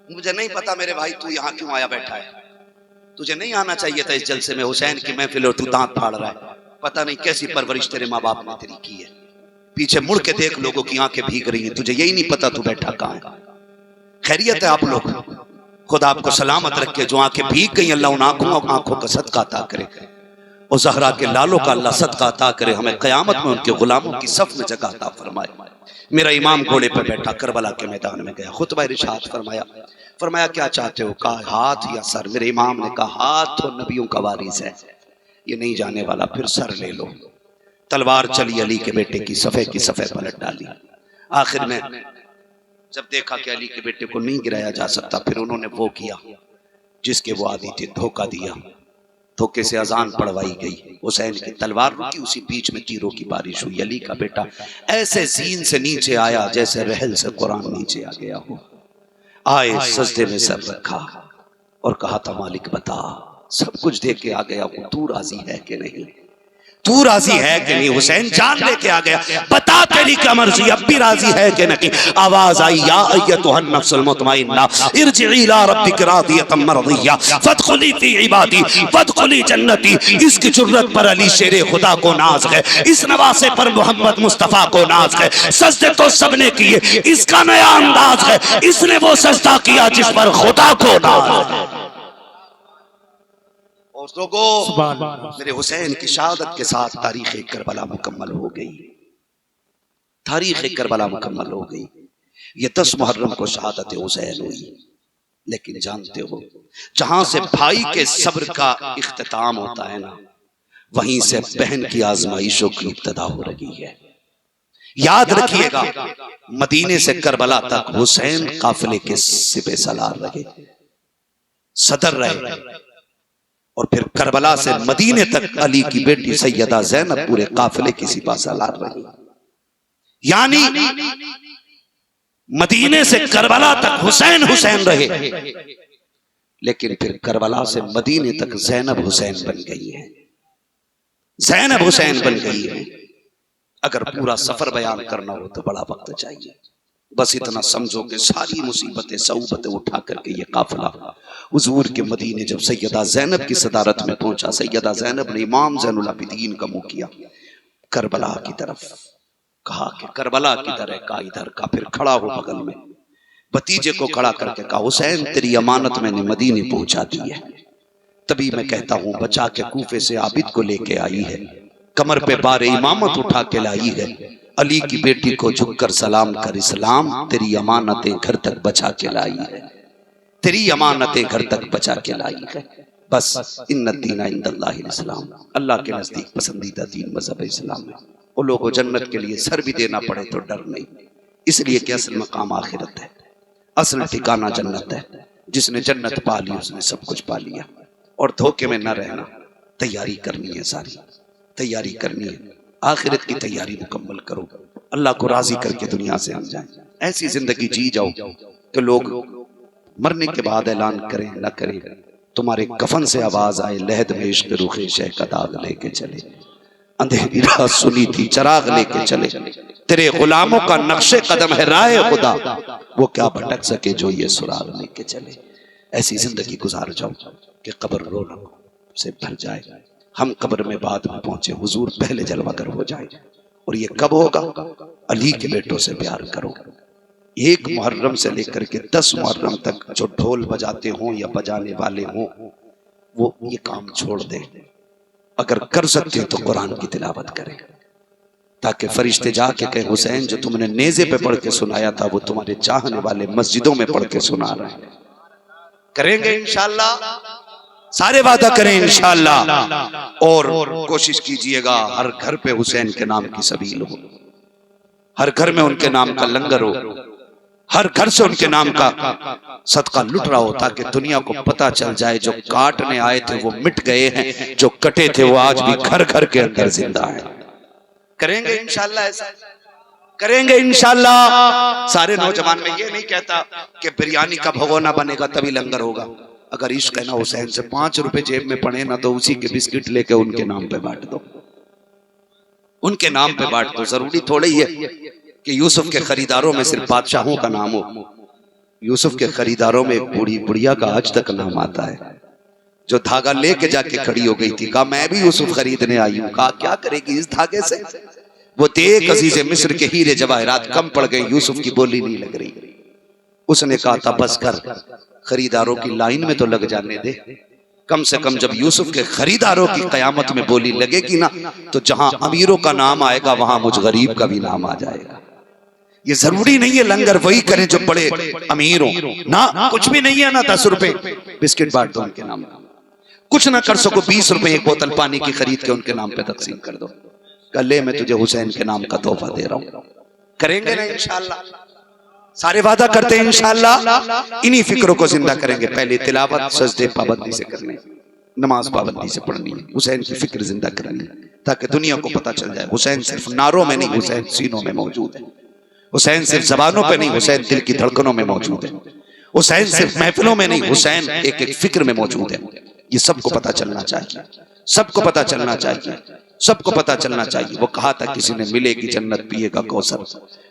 मुझे नहीं पता मेरे भाई तू यहाँ क्यों आया बैठा है, तुझे नहीं आना चाहिए था इस जलसे में। हुसैन की महफिल और तू दांत फाड़ रहा है। पता नहीं कैसी परवरिश तेरे माँ बाप ने तेरी की है। पीछे मुड़ के देख, लोगों की आंखें भीग रही हैं, तुझे यही नहीं पता तू बैठा कहाँ है। खैरियत है आप लोग? खुदा आपको सलामत रखे। जो आंखें भीग गई अल्लाह उन आंखों का सदका अता करे, और ज़हरा के लालों का अल्लाह सदका अता करे, हमें क़यामत में उनके गुलामों की सफ में जगह अता फरमाए। मेरा इमाम घोड़े पर बैठा करबला के मैदान में गया, खुतबा इरशाद फरमाया क्या चाहते हो? कहा हाथ या सर? मेरे इमाम ने कहा हाथ तो नबियों का वारिस है, ये नहीं जाने वाला, फिर सर ले लो। तलवार चली, अली के बेटे की सफ़े पलट डाली। आखिर में जब देखा कि अली के बेटे को नहीं गिराया जा सकता, फिर उन्होंने वो किया जिसके वो आदी थे, धोखा दिया। धोखे से अजान पढ़वाई गई, हुसैन की तलवार रुकी, उसी बीच में तीरों की बारिश हुई। अली का बेटा ऐसे जीन से नीचे आया जैसे रहल से कुरान नीचे आ गया हो। आए सजदे में सर रखा और कहा था मालिक बता, सब कुछ दे के आ गया हूं, तू राजी है कि नहीं? तू राजी है कि नहीं? हुसैन जान लेके आ गया, बता तेरी क्या मर्जी, अब भी राजी है कि नहीं? आवाज आई या अय्यतुहन नफ्सुल मुतमइन्ना इरजिई इला रब्बिक रादियतम मरदिया फदखुली फी इबादी फदखुली जन्नती। इसकी जुर्रत पर अली शेरे खुदा को नाज है, इस नवासे पर मोहम्मद मुस्तफा को नाज है। सजदे तो सबने किए, इसका नया अंदाज है, इसने वो सजदा किया जिस पर खुदा को नाज है। मेरे हुसैन की शहादत के साथ तारीख करबला मुकम्मल हो गई। तारीख करबला मुकम्मल हो गई। ये 10 मुहर्रम को शहादत हुसैन हुई। लेकिन जानते हो, जहां से भाई के सब्र का इख्तिताम होता है ना, वहीं से बहन की आजमाइशों की इब्तिदा हो रही है। याद रखिएगा, मदीने से करबला तक हुसैन काफिले के सिपे सलार रहे, सदर रहे, और फिर करबला से मदीने तक अली की बेटी सैयदा ज़ैनब पूरे काफिले की सिपा सलार रही। यानी मदीने से करबला तक हुसैन रहे, लेकिन फिर करबला से मदीने तक ज़ैनब हुसैन बन गई है। ज़ैनब हुसैन बन गई है। अगर पूरा सफर बयान करना हो तो बड़ा वक्त चाहिए। बस इतना समझो कि सारी मुसीबतें सऊबतें उठा करके ये काफिला हुजूर के मदीने जब सैयदा ज़ैनब की सदारत में पहुंचा, सैयदा ज़ैनब ने इमाम ज़ैनुल आबिदीन का मुंह किया करबला की तरफ, कहा कि करबला किधर है? का इधर का। फिर खड़ा हो बगल में भतीजे को खड़ा करके कहा हुसैन तेरी अमानत मैंने मदीने पहुंचा दी है। तभी मैं कहता हूं बचा के कूफे से आबिद को लेके आई है, कमर पे बारे इमामत उठा के लाई है। अली की बेटी को झुककर सलाम कर इस्लाम, तेरी अमानतें घर तक बचा के लाई है, तेरी अमानतें घर तक बचा के लाई है। बस इन्ना दीना इंदल्लाहिल इस्लाम, अल्लाह के नजदीक पसंदीदा दीन मजहब इस्लाम है। वो लोगों जन्नत के लिए सर भी देना पड़े तो डर नहीं, इसलिए कि असल मकाम आखिरत है, असल ठिकाना जन्नत है। जिसने जन्नत पा ली उसने सब कुछ पा लिया। और धोखे में न रहना, तैयारी करनी है, सारी तैयारी करनी है। आखिरत की तैयारी मुकम्मल करो, अल्लाह को राजी करके दुनिया से हम जाए। ऐसी जिंदगी जी जाओ कि लोग मरने के बाद ऐलान करें न करें, तुम्हारे कफन से आवाज आए लहद में इश्क रुखे शह का दाग लेके चले, अंधेरी रात सुनी थी चराग लेके चले, तेरे गुलामों का नक्शे कदम है राह खुदा, वो क्या भटक सके जो ये सुराग लेके चले। ऐसी जिंदगी गुजार जाओ कि कब्र रो न, से भर जाए, हम कब्र में बाद में पहुंचे, हुजूर पहले जलवागर हो जाए। और ये कब होगा? अली के बेटों से प्यार करो। 1 मुहर्रम से लेकर के 10 मुहर्रम तक जो ढोल बजाते हों या बजाने वाले हों, वो ये काम छोड़ दे। अगर कर सकते हो तो कुरान की तिलावत करें, ताकि फरिश्ते जाके कहें हुसैन जो तुमने नेज़े पे पढ़ के सुनाया था वो तुम्हारे चाहने वाले मस्जिदों में पढ़ के सुना रहे हैं। करेंगे इंशाअल्लाह, सारे वादा करें इंशाअल्लाह। और कोशिश कीजिएगा हर घर पे हुसैन के नाम की सबील हो, हर घर में उनके नाम का लंगर हो, हर घर से उनके नाम का सदका लुट रहा हो, ताकि दुनिया को पता चल जाए जो काटने आए थे वो मिट गए हैं, जो कटे थे वो आज भी घर घर के अंदर जिंदा है। करेंगे इंशाअल्लाह, ऐसा करेंगे इंशाअल्लाह। सारे नौजवान, में ये नहीं कहता कि बिरयानी का भगोना बनेगा तभी लंगर होगा। अगर इश्क है ना हुसैन से, 5 रुपए जेब में पड़े ना तो उसी के बिस्किट लेके उनके नाम पे बांट दो, उनके नाम पे बांट दो। जरूरी थोड़ा ही है कि यूसुफ के खरीदारों में सिर्फ बादशाहों का नाम हो। यूसुफ के खरीदारों में एक बूढ़ी बुढ़िया का आज तक नाम आता है, जो धागा लेके जाके खड़ी हो गई थी। कहा मैं भी यूसुफ खरीदने आई हूं। कहा क्या करेगी इस धागे से? वो देख अजीज़े मिस्र के हीरे जवाहरात कम पड़ गए, यूसुफ की बोली नहीं लग रही। उसने कहा था बस कर, खरीदारों की लाइन में तो लग जाने दे। कम से कम जब यूसुफ के खरीदारों की कयामत में बोली लगेगी ना, तो जहां अमीरों का नाम आएगा वहां मुझ गरीब का भी नाम आ जाएगा। ये जरूरी नहीं है लंगर वही करें जो बड़े अमीर हो ना, कुछ भी नहीं है ना, 10 रुपए बिस्किट बांट दो उनके नाम का। कुछ ना कर सको 20 रुपए एक बोतल पानी की खरीद के उनके नाम पे तकसीम कर दो। कल ले मैं तुझे हुसैन के नाम का तोहफा दे रहा हूं। करेंगे ना इंशाअल्लाह, सारे वादा करते हैं इंशाअल्लाह। इन्हीं फिक्रों को जिंदा करेंगे। पहले तिलावत सजदे पाबंदी से करने, नमाज पाबंदी से पढ़नी है, हुसैन की फिक्र जिंदा करनी, ताकि दुनिया को पता चल जाए हुसैन सिर्फ नारों में नहीं, हुसैन सीनों में मौजूद है। हुसैन सिर्फ जबानों पे नहीं, हुसैन दिल की धड़कनों में मौजूद है। हुसैन सिर्फ महफिलों में नहीं, हुसैन एक एक फिक्र में मौजूद है। ये सबको पता चलना चाहिए, सबको पता चलना चाहिए, सबको पता चलना चाहिए। वो कहा था किसी ने मिलेगी जन्नत पिएगा कौसर,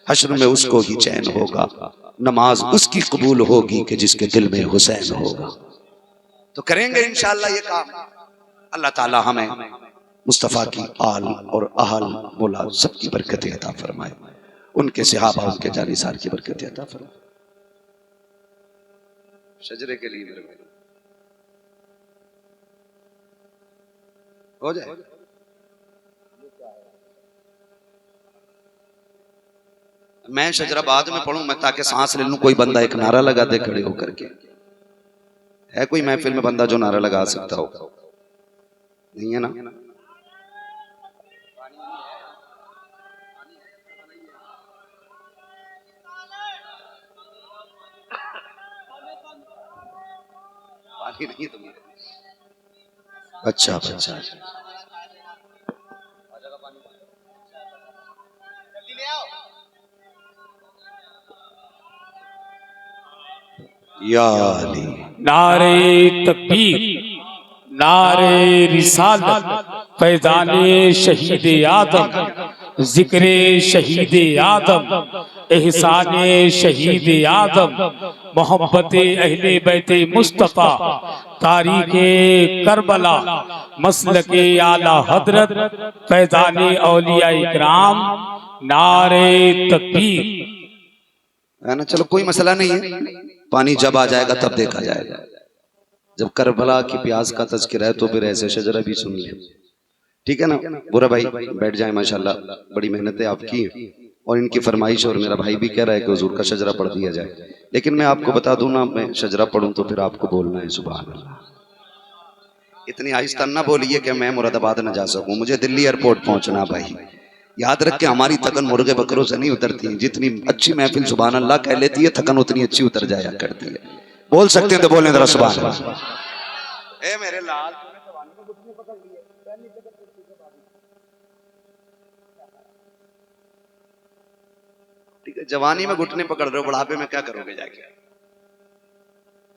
हश्र में उसको ही चैन होगा, नमाज उसकी कबूल होगी कि जिसके दिल में हुसैन होगा। तो करेंगे इंशाअल्लाह ये काम। अल्लाह ताला हमें मुस्तफ़ा की आल और अहल मौला सबकी बरकतें अता फरमाए, उनके सहाबा उनके जानिसार की बरकतें अता फरमाए। शजरे के लिए मेरे भाई हो जाए। मैं शजरा बाद में पढ़ूं, मैं ताकि सांस ले लूं। कोई बंदा एक नारा लगा दे खड़े होकर के। है कोई महफिल में बंदा जो नारा लगा सकता हो? नहीं है ना? पानी नहीं तुम्हें? अच्छा अच्छा, या अली। नारे तकबीर, नारे रिसालत, फैज़ाने शहीद आदम, जिक्र शहीद आदम, एहसाने शहीद आदम, मोहब्बत अहले बैते मुस्तफ़ा, तारीखे करबला, मसलके आला हजरत, फैज़ाने औलिया इकराम, नारे तकबीर। है ना? चलो कोई मसला नहीं है, पानी जब आ जाएगा तब देखा जाएगा। जब करबला की प्यास का तज़किरा है तो फिर ऐसे शजरा भी सुन ले, ठीक है ना? बुरा भाई बैठ जाए, माशाल्लाह बड़ी मेहनतें आपकी हैं और इनकी फरमाइश, और मेरा भाई भी कह रहा है कि हुजूर का शजरा पढ़ दिया जाए। लेकिन मैं आपको बता दूं ना, मैं शजरा पढ़ूं तो फिर आपको बोलना है सुभान अल्लाह। इतनी आहिस्ता ना बोलिए कि मैं मुरादाबाद न जा सकूं, मुझे दिल्ली एयरपोर्ट पहुंचना। भाई याद रख के हमारी थकन मुर्गे बकरों से नहीं उतरती है। जितनी अच्छी महफिल सुभान अल्लाह कह लेती है, थकन उतनी अच्छी उतर जाया करती है। बोल सकते हैं तो बोलें जरा सुभान अल्लाह। ए मेरे लाल, ठीक है, जवानी में घुटने पकड़ रहे हो, बुढ़ापे में क्या करोगे जाके?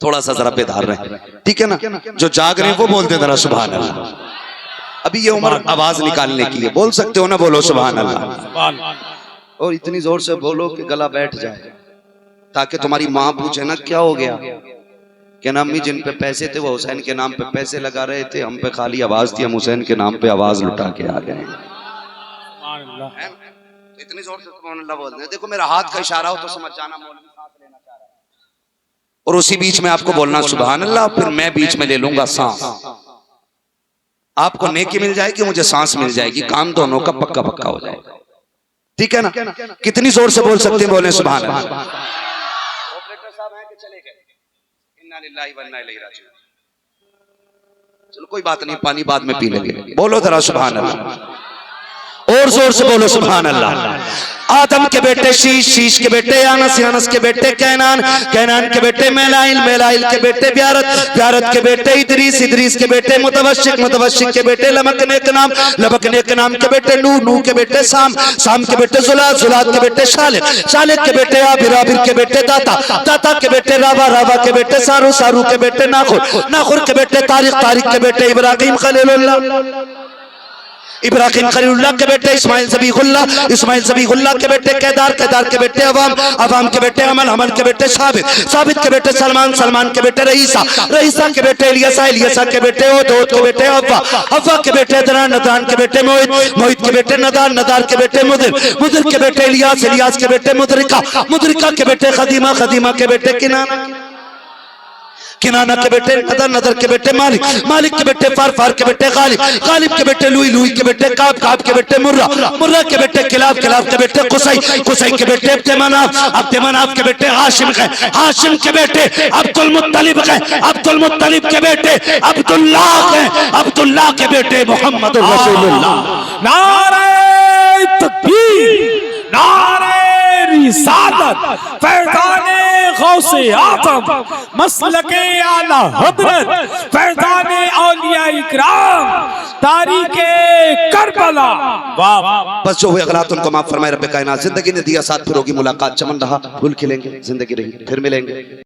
थोड़ा सा जरा बेदार रहे, ठीक है ना? जो जाग रहे हैं वो बोलते हैं जरा सुभान अल्लाह। अभी ये उम्र आवाज निकालने की है, बोल सकते हो ना? बोलो सुभान अल्लाह। और इतनी जोर से बोलो कि गला बैठ जाए, ताकि तुम्हारी माँ पूछे ना क्या हो गया, क्या नाम भी जिन पे पैसे थे वो हुसैन के नाम पे पैसे लगा रहे थे, हम पे खाली आवाज थी, हम हुसैन के नाम पे आवाज लुटा के आ गए। तो इतनी जोर से सुभान अल्लाह बोलते हैं। देखो मेरा हाथ का इशारा हो तो समझ जाना मौलवी सांस लेना चाह रहा है, और उसी बीच में आपको बोलना सुभान अल्लाह, फिर मैं बीच में ले लूंगा सांस। आपको नेकी मिल जाएगी, मुझे सांस मिल जाएगी, काम दोनों का पक्का पक्का हो जाएगा। ठीक है ना? कितनी जोर से बोल सकते हैं? बोले सुभान अल्लाह। ऑपरेटर साहब हैं कि चले गए? इन्ना लिल्लाहि व इन्ना इलैहि राजिऊन। चलो कोई बात नहीं, पानी बाद में पी लेंगे। बोलो जरा सुभान अल्लाह, और जोर से बोलो सुभान अल्लाह। आदम के बेटे शीश, शीश के बेटे अनस, अनस के बेटे कैनान, कैनान के बेटे मेलाइल, मेलाइल के बेटे ब्यारत, ब्यारत के बेटे इदरीस, इदरीस के बेटे मुतवश्शिक, मुतवश्शिक के बेटे लमक नेक नाम, लमक नेक नाम के बेटे नूह, नूह के बेटे साम, साम के बेटे जुलाद, जुलाद के बेटे शालिक, शालिक के बेटे आबिर, आबिर के बेटे दाता, दाता के बेटे रावा, रावा के बेटे सारू, सारू के बेटे नाखुर, नाखुर के बेटे तारिक, तारिक के बेटे इब्राहिम खलीलुल्लाह, इब्राहिम खलीलुल्लाह के बेटे इस्माइल ज़बीहुल्लाह, इस्माइल ज़बीहुल्लाह के बेटे केदार, केदार के बेटे अवाम, अवाम के बेटे अमल, अमल के बेटे साबित, साबित के बेटे सलमान, सलमान के बेटे रईसा, रईसा के बेटे इलियासा, इलियासा के बेटे ओदोद के बेटे हव्वा, हव्वा के बेटे दरान, नदान के बेटे मोहित, मोहित के बेटे नदार, नदार के बेटे मुदिर, मुदिर के बेटे इलियास, इलियास के बेटे मुदरिका, मुदरिका के बेटे खदीमा, खदीमा के बेटे किनाना, किनाना के बेटे नदर, नदर के बेटे मालिक, मालिक के बेटे फार, फार के बेटे गालिब, गालिब के बेटे लुई, लुई के बेटे काब, काब के बेटे मुर्रा, मुर्रा के बेटे किलाब, किलाब के बेटे कुसई, कुसई के बेटे अब्दमनाफ, अब्दमनाफ के बेटे हाशिम है, हाशिम के बेटे अब्दुल मुत्तलिब है, अब्दुल मुत्तलिब के बेटे अब्दुल्लाह है, अब्दुल्लाह के बेटे मोहम्मद रसूलुल्लाह। नारे तकबीर, नारे रिसालत, फैज़ाने गौसे आज़म, मसलके आला हज़रत, फैज़ाने औलिया इकराम, तारीखे करबला। वाह। बस जो हुए गलत उनको माफ फरमाए रब्बे कायनात। जिंदगी ने दिया साथ, फिर होगी मुलाकात, चमन रहा फूल खिलेंगे, जिंदगी रही फिर मिलेंगे।